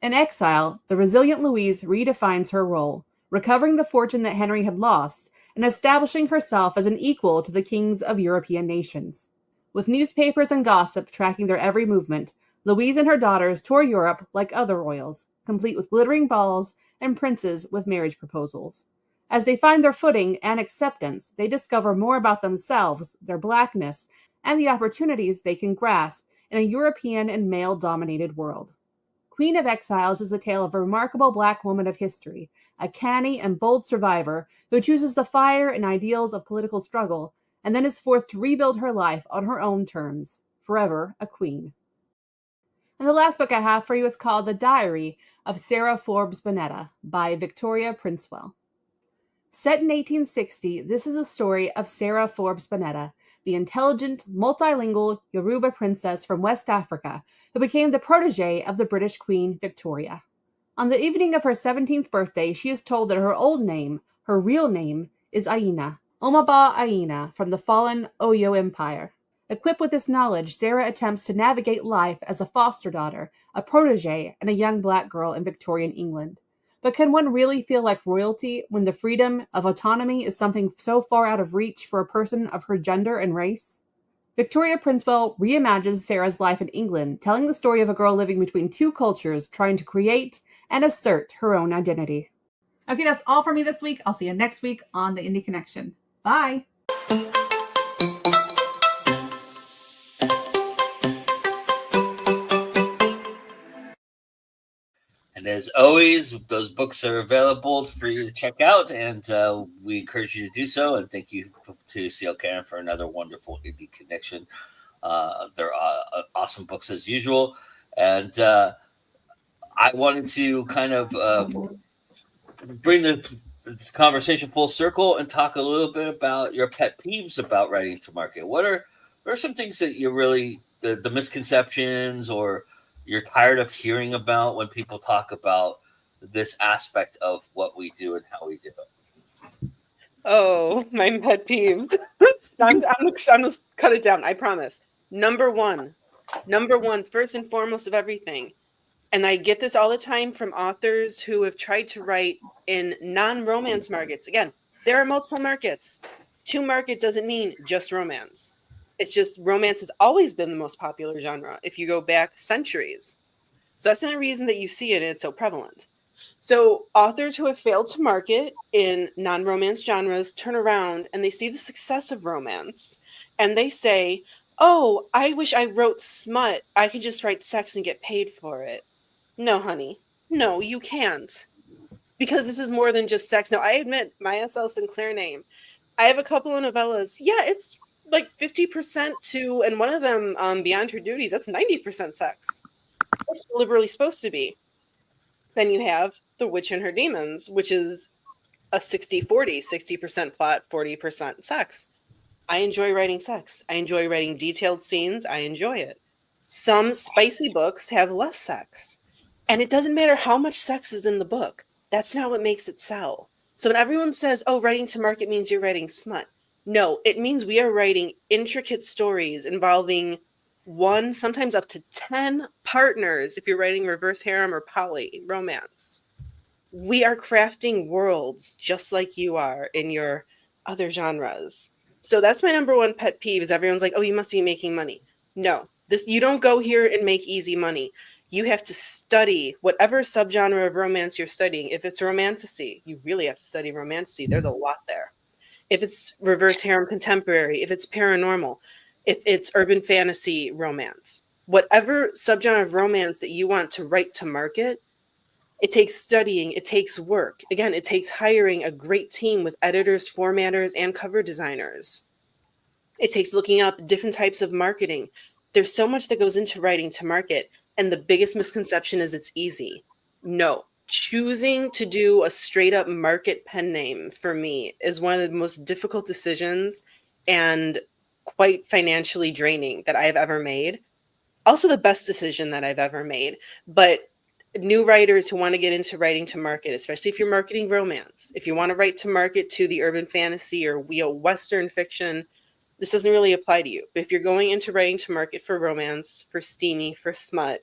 In exile, the resilient Louise redefines her role, recovering the fortune that Henry had lost and establishing herself as an equal to the kings of European nations. With newspapers and gossip tracking their every movement, Louise and her daughters tour Europe like other royals, complete with glittering balls and princes with marriage proposals. As they find their footing and acceptance, they discover more about themselves, their blackness, and the opportunities they can grasp in a European and male-dominated world. Queen of Exiles is the tale of a remarkable black woman of history, a canny and bold survivor who chooses the fire and ideals of political struggle and then is forced to rebuild her life on her own terms, forever a queen. And the last book I have for you is called The Diary of Sarah Forbes Bonetta by Victoria Princewell. Set in 1860, this is the story of Sarah Forbes Bonetta, the intelligent, multilingual Yoruba princess from West Africa who became the protege of the British Queen Victoria. On the evening of her 17th birthday, she is told that her old name, her real name, is Aina, Omaba Aina, from the fallen Oyo Empire. Equipped with this knowledge, Sarah attempts to navigate life as a foster daughter, a protege, and a young black girl in Victorian England. But can one really feel like royalty when the freedom of autonomy is something so far out of reach for a person of her gender and race? Victoria Princewell reimagines Sarah's life in England, telling the story of a girl living between two cultures, trying to create and assert her own identity. Okay, that's all for me this week. I'll see you next week on the Indie Connection. Bye. And as always, those books are available for you to check out, and we encourage you to do so. And thank you to CL Cannon for another wonderful Indie Connection. They're awesome books as usual. And I wanted to kind of bring this conversation full circle and talk a little bit about your pet peeves about writing to market. What are some things that you really, the misconceptions, or you're tired of hearing about when people talk about this aspect of what we do and how we do it? Oh, my pet peeves. I'm just cut it down. I promise. Number one, first and foremost of everything. And I get this all the time from authors who have tried to write in non-romance markets. Again, there are multiple markets. To market doesn't mean just romance. It's just romance has always been the most popular genre if you go back centuries. So that's the reason that you see it and it's so prevalent. So authors who have failed to market in non-romance genres turn around and they see the success of romance and they say, oh, I wish I wrote smut. I could just write sex and get paid for it. No, honey. No, you can't. Because this is more than just sex. Now, I admit, my S.L. Sinclair name. I have a couple of novellas. Yeah, it's like 50% to, and one of them, Beyond Her Duties, that's 90% sex. It's deliberately supposed to be. Then you have The Witch and Her Demons, which is a 60-40, 60% plot, 40% sex. I enjoy writing sex. I enjoy writing detailed scenes. I enjoy it. Some spicy books have less sex. And it doesn't matter how much sex is in the book. That's not what makes it sell. So when everyone says, oh, writing to market means you're writing smut. No, it means we are writing intricate stories involving one, sometimes up to 10 partners if you're writing reverse harem or poly romance. We are crafting worlds just like you are in your other genres. So that's my number one pet peeve is everyone's like, oh, you must be making money. No, you don't go here and make easy money. You have to study whatever subgenre of romance you're studying. If it's romantasy, you really have to study romantasy. There's a lot there. If it's reverse harem contemporary, if it's paranormal, if it's urban fantasy romance, whatever subgenre of romance that you want to write to market, it takes studying, it takes work. Again, it takes hiring a great team with editors, formatters, and cover designers. It takes looking up different types of marketing. There's so much that goes into writing to market, and the biggest misconception is it's easy. No, choosing to do a straight up market pen name for me is one of the most difficult decisions and quite financially draining that I've ever made. Also the best decision that I've ever made. But new writers who want to get into writing to market, especially if you're marketing romance, if you want to write to market to the urban fantasy or Western fiction, this doesn't really apply to you. But if you're going into writing to market for romance, for steamy, for smut,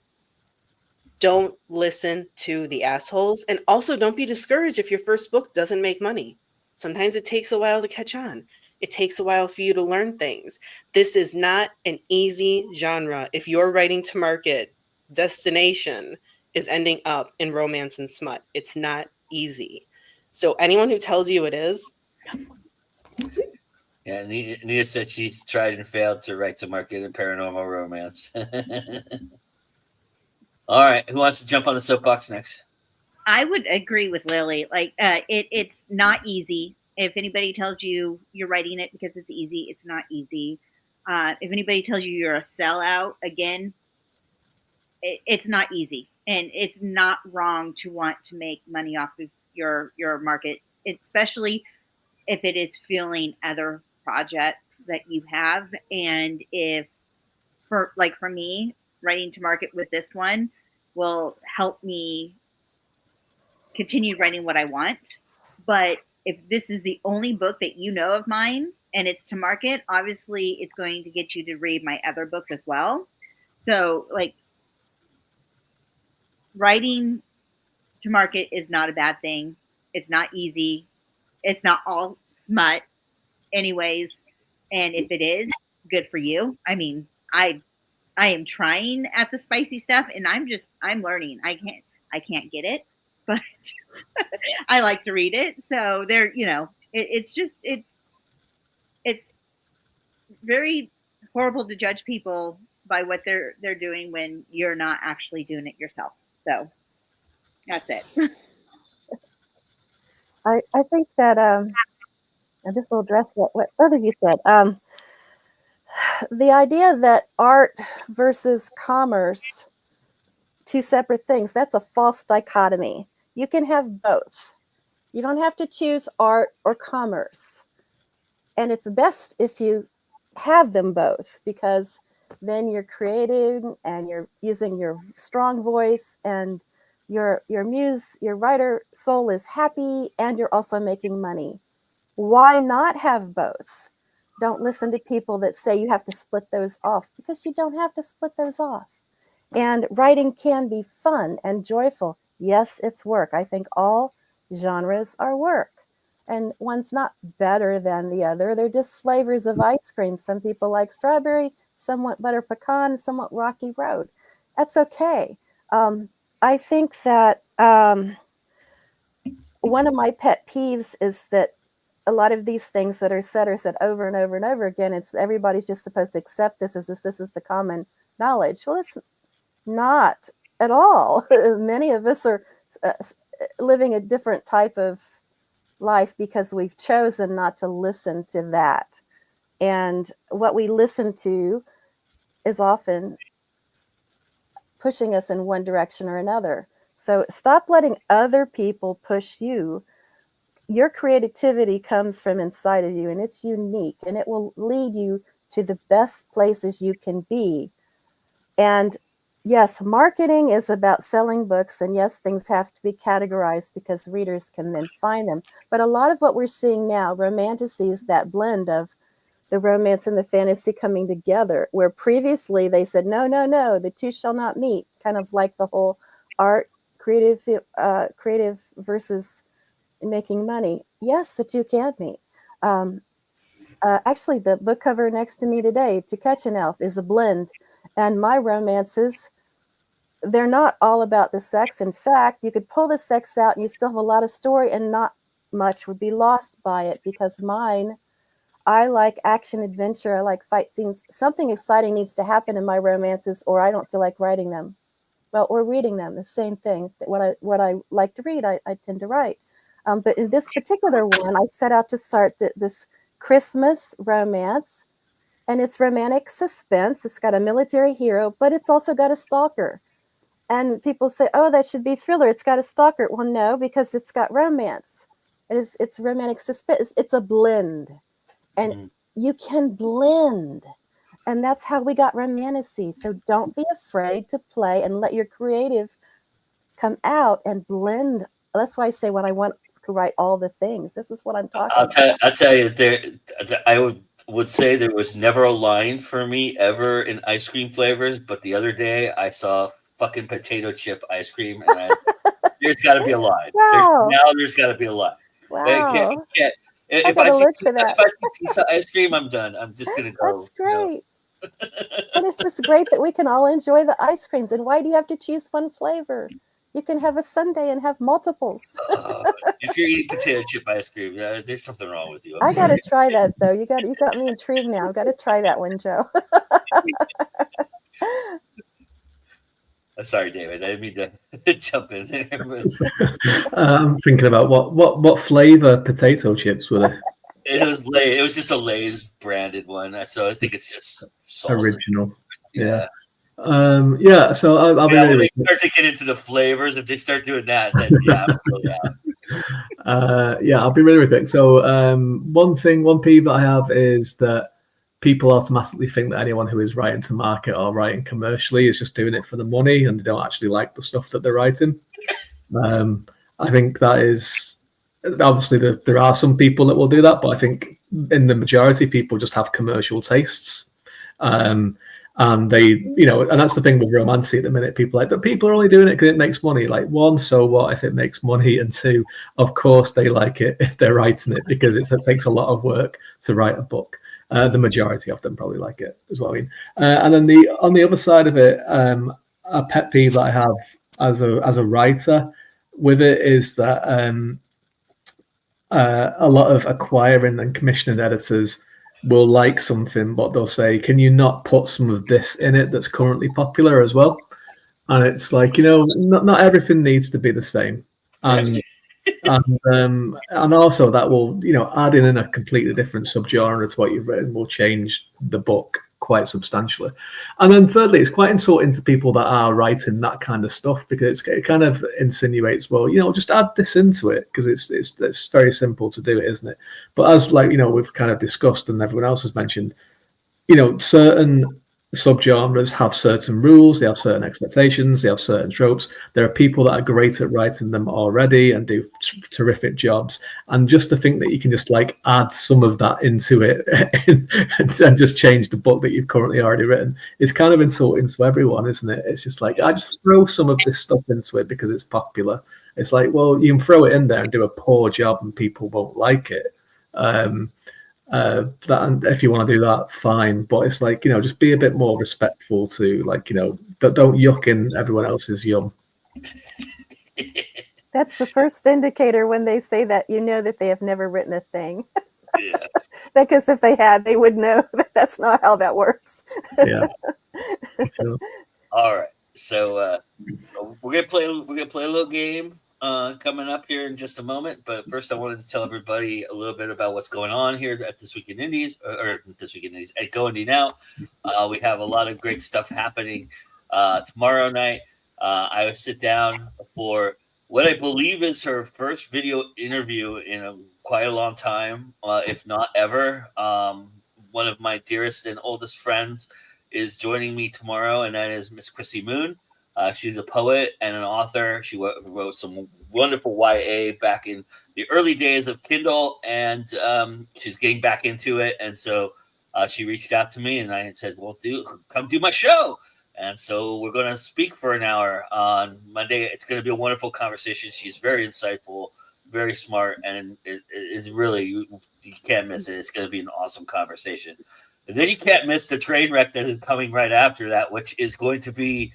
don't listen to the assholes. And also don't be discouraged if your first book doesn't make money. Sometimes it takes a while to catch on. It takes a while for you to learn things. This is not an easy genre. If you're writing to market, destination is ending up in romance and smut. It's not easy. So anyone who tells you it is, Yeah, Nia said she's tried and failed to write to market in paranormal romance. All right, who wants to jump on the soapbox next? I would agree with Lily. Like, it's not easy. If anybody tells you you're writing it because it's easy, it's not easy. If anybody tells you you're a sellout, again, it's not easy, and it's not wrong to want to make money off of your market, especially if it is filling other projects that you have. And if for me, writing to market with this one will help me continue writing what I want. But if this is the only book that you know of mine and it's to market, obviously it's going to get you to read my other books as well. So like, writing to market is not a bad thing. It's not easy. It's not all smut anyways. And if it is, good for you. I mean, I am trying at the spicy stuff, and I'm learning. I can't get it, but I like to read it. So there, it's very horrible to judge people by what they're doing when you're not actually doing it yourself. So that's it. I think that and this will address what both of you said. The idea that art versus commerce, two separate things, that's a false dichotomy. You can have both. You don't have to choose art or commerce. And it's best if you have them both, because then you're creating and you're using your strong voice, and your writer soul is happy, and you're also making money. Why not have both? Don't listen to people that say you have to split those off, because you don't have to split those off. And writing can be fun and joyful. Yes, it's work. I think all genres are work. And one's not better than the other. They're just flavors of ice cream. Some people like strawberry, some want butter pecan, some want rocky road. That's okay. I think that one of my pet peeves is that a lot of these things that are said over and over and over again. It's everybody's just supposed to accept this is the common knowledge. Well, it's not at all. Many of us are living a different type of life because we've chosen not to listen to that. And what we listen to is often pushing us in one direction or another. So stop letting other people push you. Your creativity comes from inside of you, and it's unique, and it will lead you to the best places you can be. And yes, marketing is about selling books, and yes, things have to be categorized because readers can then find them. But a lot of what we're seeing now, romantasy, is that blend of the romance and the fantasy coming together, where previously they said, no, the two shall not meet, kind of like the whole art, creative versus making money. Yes, the two can meet. Actually, the book cover next to me today, To Catch an Elf, is a blend. And my romances, they're not all about the sex. In fact, you could pull the sex out and you still have a lot of story, and not much would be lost by it, because mine, I like action adventure. I like fight scenes. Something exciting needs to happen in my romances, or I don't feel like writing them. Well, or reading them, the same thing. What I like to read, I tend to write. But in this particular one, I set out to start this Christmas romance, and it's romantic suspense. It's got a military hero, but it's also got a stalker. And people say, oh, that should be thriller. It's got a stalker. Well, no, because it's got romance. It's romantic suspense. It's a blend. And you can blend. And that's how we got romantasy. So don't be afraid to play and let your creative come out and blend. That's why I say when I want to write all the things, this is what I'm talking about. I'll tell you, I would say there was never a line for me ever in ice cream flavors, but the other day I saw fucking potato chip ice cream, and there's got to be a line. Wow. There's got to be a line. Wow. If I see pizza ice cream, I'm done. I'm just gonna go. That's great. And it's just great that we can all enjoy the ice creams. And why do you have to choose one flavor? You can have a sundae and have multiples. If you're eating potato chip ice cream, there's something wrong with you. I got to try that, though. You got me intrigued now. I've got to try that one, Joe. Sorry, David. I didn't mean to jump in there. I'm thinking about what flavor potato chips were they? It was Lay's. It was just a Lay's branded one, so I think it's just original. Yeah. So I'll be when they start to get into the flavors, if they start doing that, then I'll be really quick. So one peeve that I have is that people automatically think that anyone who is writing to market or writing commercially is just doing it for the money, and they don't actually like the stuff that they're writing. I think that is obviously there are some people that will do that, but I think in the majority, people just have commercial tastes. And they, and that's the thing with romance at the minute. People are only doing it because it makes money. Like, one, so what if it makes money? And two, of course they like it if they're writing it, because it takes a lot of work to write a book. The majority of them probably like it, is what I mean. And then on the other side of it, a pet peeve that I have as a writer with it is that a lot of acquiring and commissioning editors will like something, but they'll say, "Can you not put some of this in it that's currently popular as well?" And it's like, not everything needs to be the same, and and also that will, adding in a completely different subgenre to what you've written will change the book quite substantially. And then thirdly, it's quite insulting to people that are writing that kind of stuff, because it kind of insinuates, well, just add this into it, because it's very simple to do it, isn't it? But as we've kind of discussed and everyone else has mentioned, certain subgenres have certain rules, they have certain expectations, they have certain tropes. There are people that are great at writing them already and do terrific jobs, and just to think that you can just add some of that into it and just change the book that you've currently already written is kind of insulting to everyone, isn't it? It's just I just throw some of this stuff into it because it's popular. It's like, well, you can throw it in there and do a poor job and people won't like it. That, if you want to do that, fine, but it's just be a bit more respectful to don't yuck in everyone else's yum. That's the first indicator when they say that, that they have never written a thing. Yeah. Because if they had, they would know that that's not how that works. Yeah. All right, so we're gonna play a little game coming up here in just a moment. But first, I wanted to tell everybody a little bit about what's going on here at This Week in Indies, or This Week in Indies at Go Indie Now. We have a lot of great stuff happening tomorrow night. I would sit down for what I believe is her first video interview in quite a long time, if not ever. One of my dearest and oldest friends is joining me tomorrow, and that is Miss Chrissy Moon. She's a poet and an author. She wrote some wonderful YA back in the early days of Kindle, and she's getting back into it. And so she reached out to me, and I had said, well, come do my show. And so we're going to speak for an hour on Monday. It's going to be a wonderful conversation. She's very insightful, very smart, and it is really, you can't miss it. It's going to be an awesome conversation. And then you can't miss the train wreck that is coming right after that, which is going to be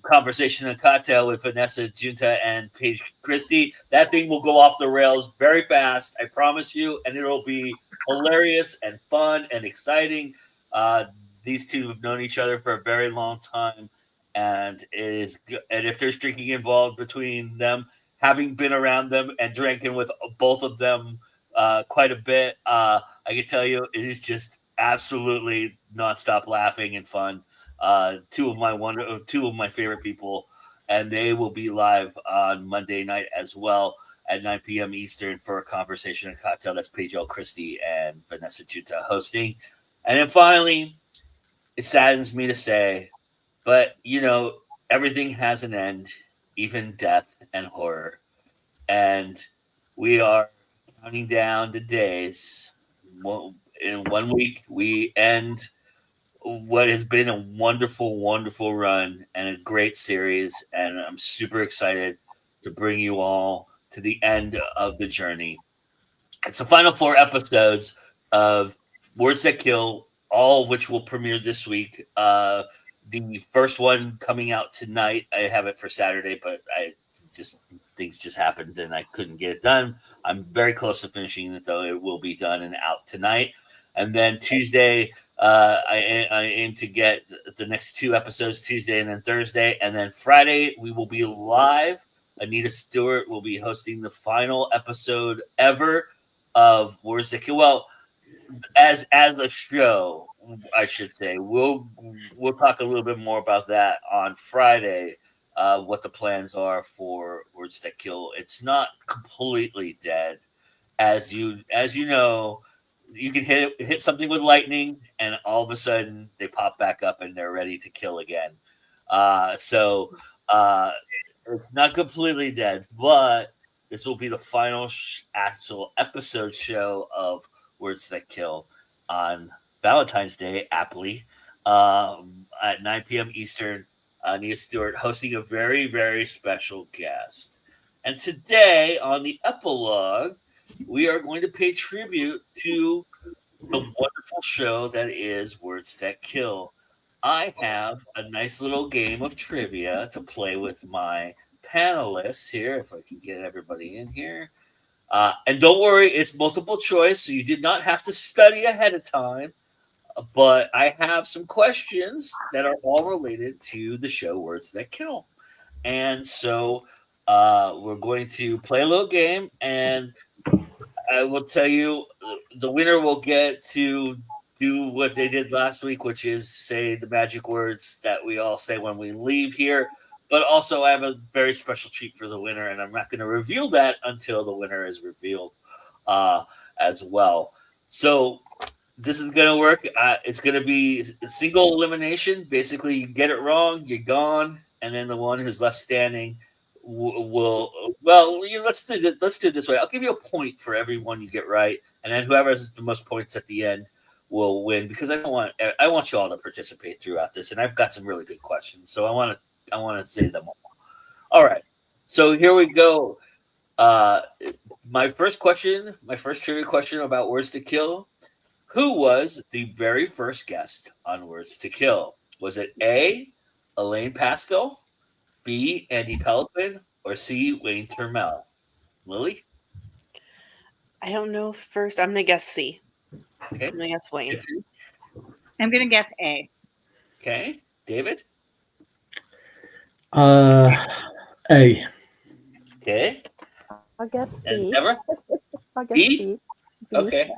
Conversation and Cocktail with Vanessa Junta and Paige Christie. That thing will go off the rails very fast, I promise you, and it'll be hilarious and fun and exciting. These two have known each other for a very long time, and if there's drinking involved between them, having been around them and drinking with both of them quite a bit, I can tell you it is just absolutely nonstop laughing and fun. Two of my favorite people, and they will be live on Monday night as well at 9 p.m. Eastern for a Conversation and Cocktail. That's Paige Christie and Vanessa Junta hosting. And then finally, it saddens me to say, but everything has an end, even death and horror. And we are counting down the days. In 1 week, we end what has been a wonderful, wonderful run and a great series. And I'm super excited to bring you all to the end of the journey. It's the final 4 episodes of Words That Kill, all of which will premiere this week. The first one coming out tonight. I have it for Saturday, but things just happened and I couldn't get it done. I'm very close to finishing it, though. It will be done and out tonight. And then Tuesday, I aim to get the next 2 episodes, Tuesday and then Thursday. And then Friday, we will be live. Anita Stewart will be hosting the final episode ever of Words That Kill. Well, as a show, I should say. We'll talk a little bit more about that on Friday, what the plans are for Words That Kill. It's not completely dead. As you know, you can hit something with lightning, and all of a sudden they pop back up and they're ready to kill again. So it's not completely dead, but this will be the final actual episode show of Words That Kill on Valentine's Day, aptly, at 9 p.m. Eastern. Nia Stewart hosting a very, very special guest. And today on the epilogue, we are going to pay tribute to the wonderful show that is Words That Kill. I have a nice little game of trivia to play with my panelists here, if I can get everybody in here. And don't worry, it's multiple choice, so you did not have to study ahead of time. But I have some questions that are all related to the show Words That Kill. And so we're going to play a little game, and I will tell you the winner will get to do what they did last week, which is say the magic words that we all say when we leave here. But also, I have a very special treat for the winner, and I'm not going to reveal that until the winner is revealed as well. So, this is going to work. It's going to be a single elimination. Basically, you get it wrong, you're gone, and then the one who's left standing will. Well, let's do it this way. I'll give you a point for every one you get right, and then whoever has the most points at the end will win. Because I want you all to participate throughout this, and I've got some really good questions, so I want to say them all. All right, so here we go. My first trivia question about Words to Kill. Who was the very first guest on Words to Kill? Was it A, Elaine Pascal, B, Andy Pelican, or C, Wayne Termel? Lily? I don't know first. I'm going to guess C. Okay. I'm going to guess Wayne. I'm going to guess A. Okay. David? A. Okay. I'll guess And B. Deborah? I'll guess B? B. B. Okay.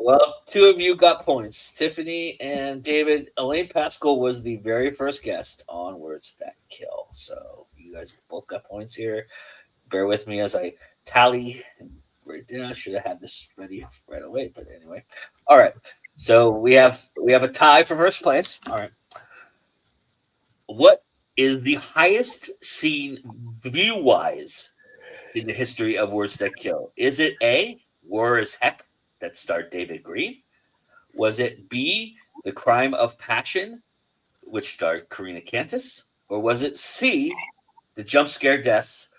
Well, two of you got points. Tiffany and David. Elaine Pascal was the very first guest on Words That Kill. So you guys both got points here. Bear with me as I tally right there. I should have had this ready right away, but anyway. All right. So we have a tie for first place. All right. What is the highest seen view-wise in the history of Words That Kill? Is it A, War is Heck, that starred David Green? Was it B, The Crime of Passion, which starred Karina Cantus? Or was it C, The Jump Scare Deaths,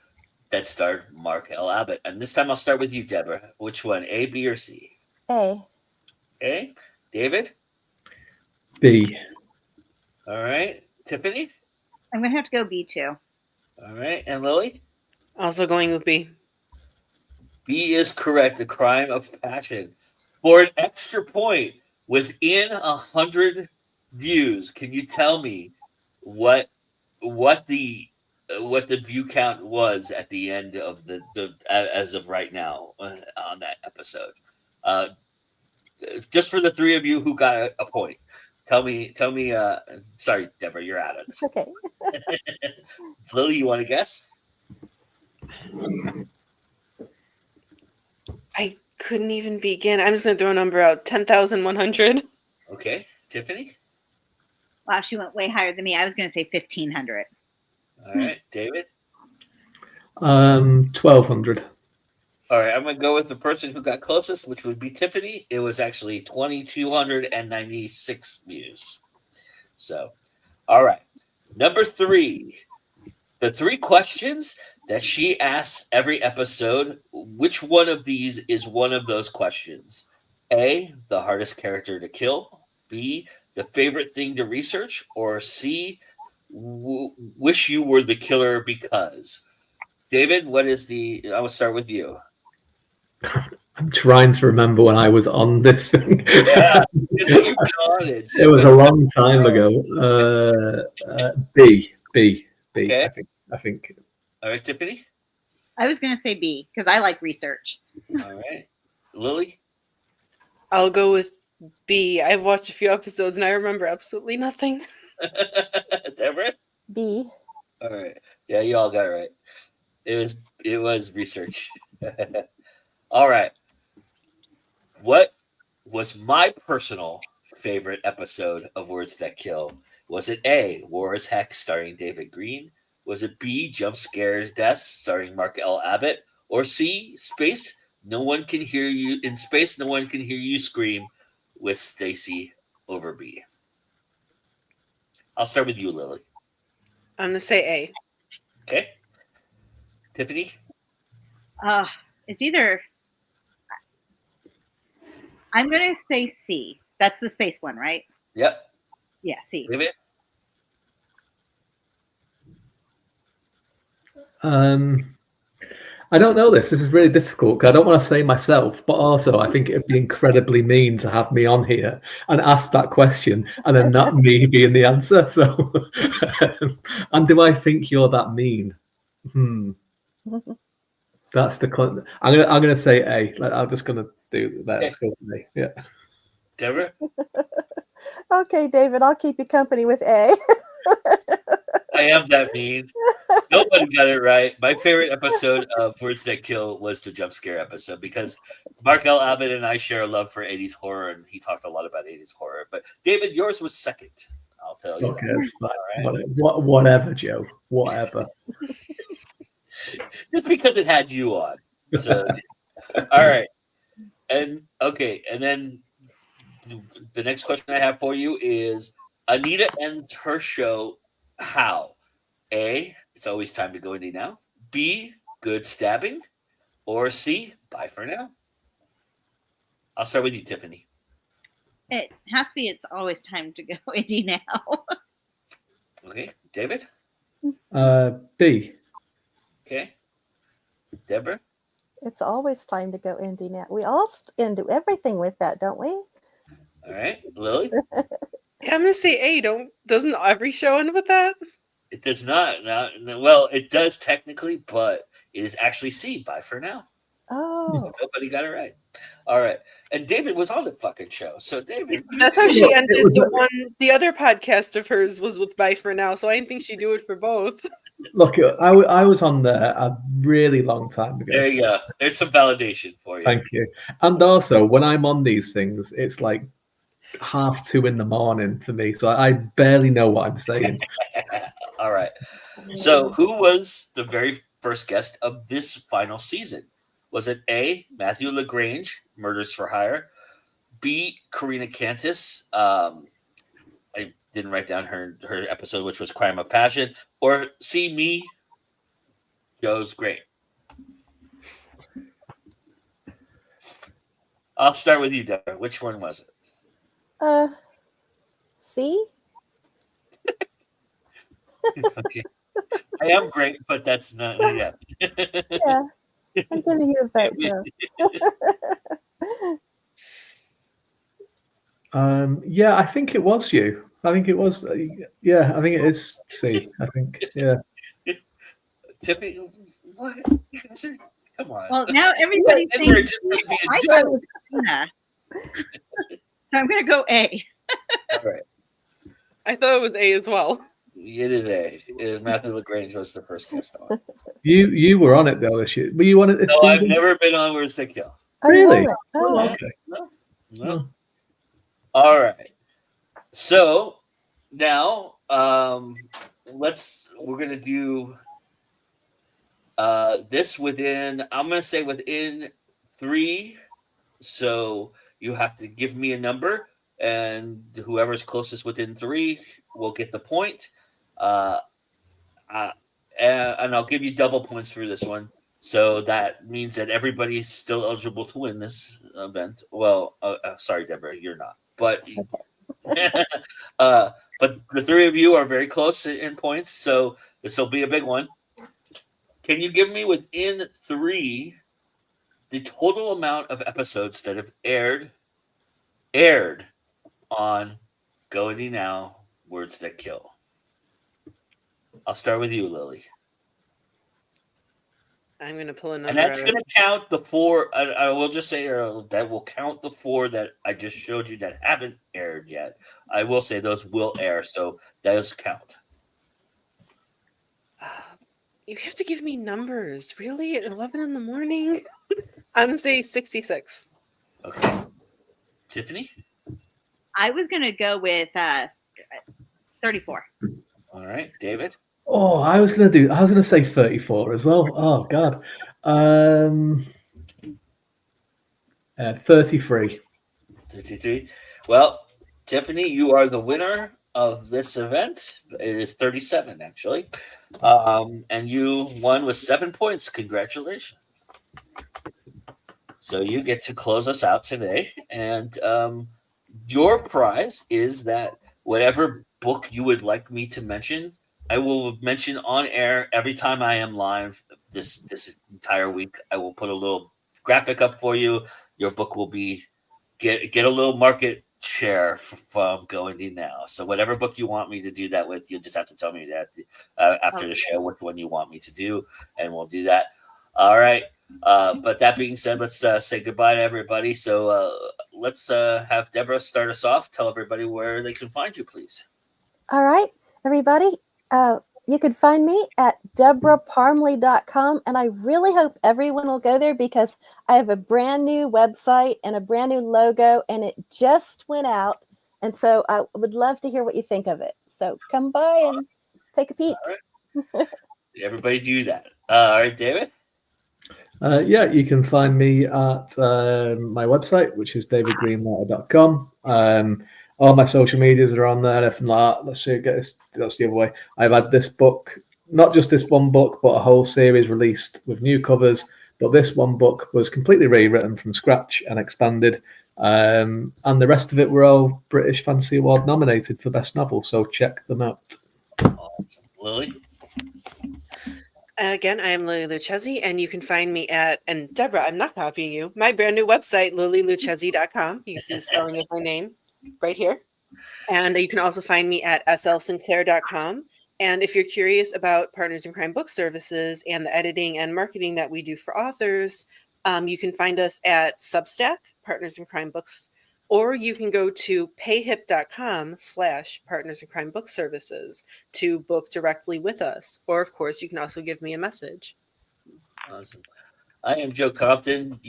that starred Mark L. Abbott? And this time I'll start with you, Deborah. Which one, A, B, or C? A. Okay. David? B. All right. Tiffany? I'm going to have to go B too. All right. And Lily? Also going with B. B is correct. The Crime of Passion. For an extra point, within 100 views, can you tell me what the view count was at the end of the as of right now on that episode? Just for the three of you who got a point, tell me. Sorry, Deborah, you're out of this. Okay. Lily, you want to guess? I couldn't even begin. I'm just going to throw a number out. 10,100. Okay, Tiffany. Wow, she went way higher than me. I was going to say 1,500. All right, David. 1,200. All right, I'm going to go with the person who got closest, which would be Tiffany. It was actually 2,296 views. So, all right. Number 3. The 3 questions that she asks every episode, which one of these is one of those questions? A, the hardest character to kill. B, the favorite thing to research. Or C, wish you were the killer because. David, what is the... I will start with you. I'm trying to remember when I was on this thing. Yeah, you've been on it. It was a long time ago. B. Okay. I think. All right, Tiffany. I was going to say B because I like research. All right, Lily. I'll go with B. I've watched a few episodes and I remember absolutely nothing. Deborah. B. All right. Yeah, you all got it right. It was research. All right. What was my personal favorite episode of Words That Kill? Was it A, War is Heck, starring David Green? Was it B, Jump Scares Deaths, starring Mark L. Abbott? Or C, Space, No One Can Hear You in Space, No One Can Hear You Scream, with Stacey Overby? I'll start with you, Lily. I'm going to say A. Okay. Tiffany? It's either I'm going to say C. That's the space one, right? Yep. Yeah, C. David? I don't know this. This is really difficult because I don't want to say myself, but also I think it'd be incredibly mean to have me on here and ask that question and then not me being the answer. So, and do I think you're that mean? That's the. I'm gonna say A. Like, I'm just gonna do that. Let's go with A. Yeah. Deborah? Okay, David, I'll keep you company with A. I am that mean. Nobody got it right. My favorite episode of Words That Kill was the jump scare episode because Mark L. Abbott and I share a love for 80s horror, and he talked a lot about 80s horror. But David, yours was second. I'll tell you. Okay, that. that's fine. All right. Whatever, Joe. Whatever. Just because it had you on. So, all right. And okay, and then the next question I have for you is Anita ends her show how? A, it's always time to go indie now. B, good stabbing. Or C, bye for now. I'll start with you, Tiffany. It has to be. It's always time to go indie now. Okay, David. B. Okay, Deborah. It's always time to go indie now. We all do everything with that, don't we? All right, Lily. Yeah, I'm gonna say A. Doesn't every show end with that? It does not. Well, it does technically, but it is actually C, bye for now. Oh, So nobody got it right. All right. And David was on the fucking show. So David. That's how she ended the other podcast of hers was with Bye for Now, so I didn't think she'd do it for both. Look, I was on there a really long time ago. There you go. There's some validation for you. Thank you. And also, when I'm on these things, it's like 2:30 in the morning for me, so I barely know what I'm saying. All right. So who was the very first guest of this final season? Was it A, Matthew LaGrange, Murders for Hire? B, Karina Cantis. I didn't write down her episode, which was Crime of Passion. Or C, me, Joe's Great. I'll start with you, Deborah. Which one was it? C? Okay. I am great, but that's not, yeah. Yeah, I'm giving you a vote, Joe. Yeah, I think it was you. I think it was. Yeah, I think it is C. I think. Yeah. Tiffany, what? Come on. Well, now everybody's saying Just gonna be a I joke. thought it was Karina. So I'm going to go A. All right. I thought it was A as well. It is A. Matthew LaGrange was the first guest on. You were on it though this year. Were you on it this No, I've season? never been on Where's the Kill. Really? Oh, Okay. No. All right. So now we're gonna do this within, I'm gonna say within 3. So you have to give me a number, and whoever's closest within 3 will get the point. And I'll give you double points for this one. So that means that everybody's still eligible to win this event. Well, sorry, Deborah, you're not. But but the 3 of you are very close in points, so this will be a big one. Can you give me within 3 the total amount of episodes that have aired on Go Indie Now, Words That Kill? I'll start with you, Lily. I'm going to pull a number. And that's going to count the 4. I will just say that will count the 4 that I just showed you that haven't aired yet. I will say those will air, so that does count. You have to give me numbers. Really? At 11 in the morning? I'm going to say 66. Okay. Tiffany? I was going to go with 34. All right. David? Oh, I was gonna say 34 as well. Oh God. 33. 33. Well, Tiffany, you are the winner of this event. It is 37, actually. And you won with 7 points. Congratulations. So you get to close us out today, and your prize is that whatever book you would like me to mention, I will mention on air every time I am live this entire week. I will put a little graphic up for you. Your book will be get a little market share from Go Indie Now. So whatever book you want me to do that with, you'll just have to tell me that after the show which one you want me to do, and we'll do that. All right. But that being said, let's say goodbye to everybody. So let's have Deborah start us off. Tell everybody where they can find you, please. All right, everybody. You can find me at deborahparmley.com, and I really hope everyone will go there because I have a brand new website and a brand new logo, and it just went out. And so I would love to hear what you think of it. So come by and take a peek. All right. Everybody do that. All right, David? Yeah, you can find me at my website, which is davidgreenwater.com. All my social medias are on there. If not, let's see, that's the other way. I've had this book, not just this one book, but a whole series released with new covers. But this one book was completely rewritten from scratch and expanded. And the rest of it were all British Fantasy Award nominated for Best Novel. So check them out. Awesome. Lily? Again, I am Lily Lucchesi, and you can find me at, and Deborah, I'm not copying you, my brand new website, lilyluchesi.com. You can see the spelling of my name right here. And you can also find me at slsinclair.com. And if you're curious about Partners in Crime Book Services and the editing and marketing that we do for authors, you can find us at Substack, Partners in Crime Books, or you can go to payhip.com/Partners in Crime Book Services to book directly with us. Or, of course, you can also give me a message. Awesome. I am Joe Compton.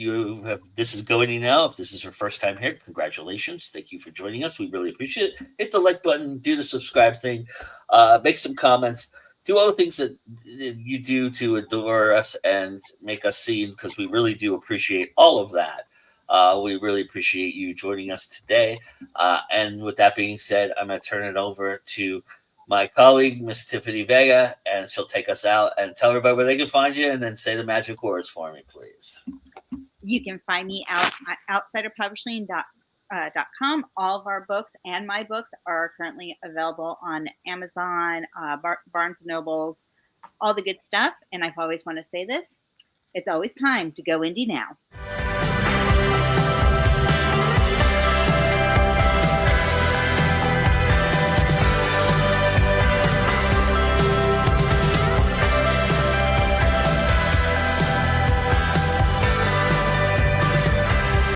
This is Going Now. If this is your first time here, congratulations. Thank you for joining us. We really appreciate it. Hit the like button, do the subscribe thing, make some comments, do all the things that you do to adore us and make us seen, because we really do appreciate all of that. We really appreciate you joining us today. And with that being said, I'm going to turn it over to my colleague, Miss Tiffany Vega, and she'll take us out and tell everybody where they can find you, and then say the magic words for me, please. You can find me out at outsiderpublishing.com. All of our books and my books are currently available on Amazon, Barnes & Nobles, all the good stuff. And I've always want to say this, it's always time to go indie now.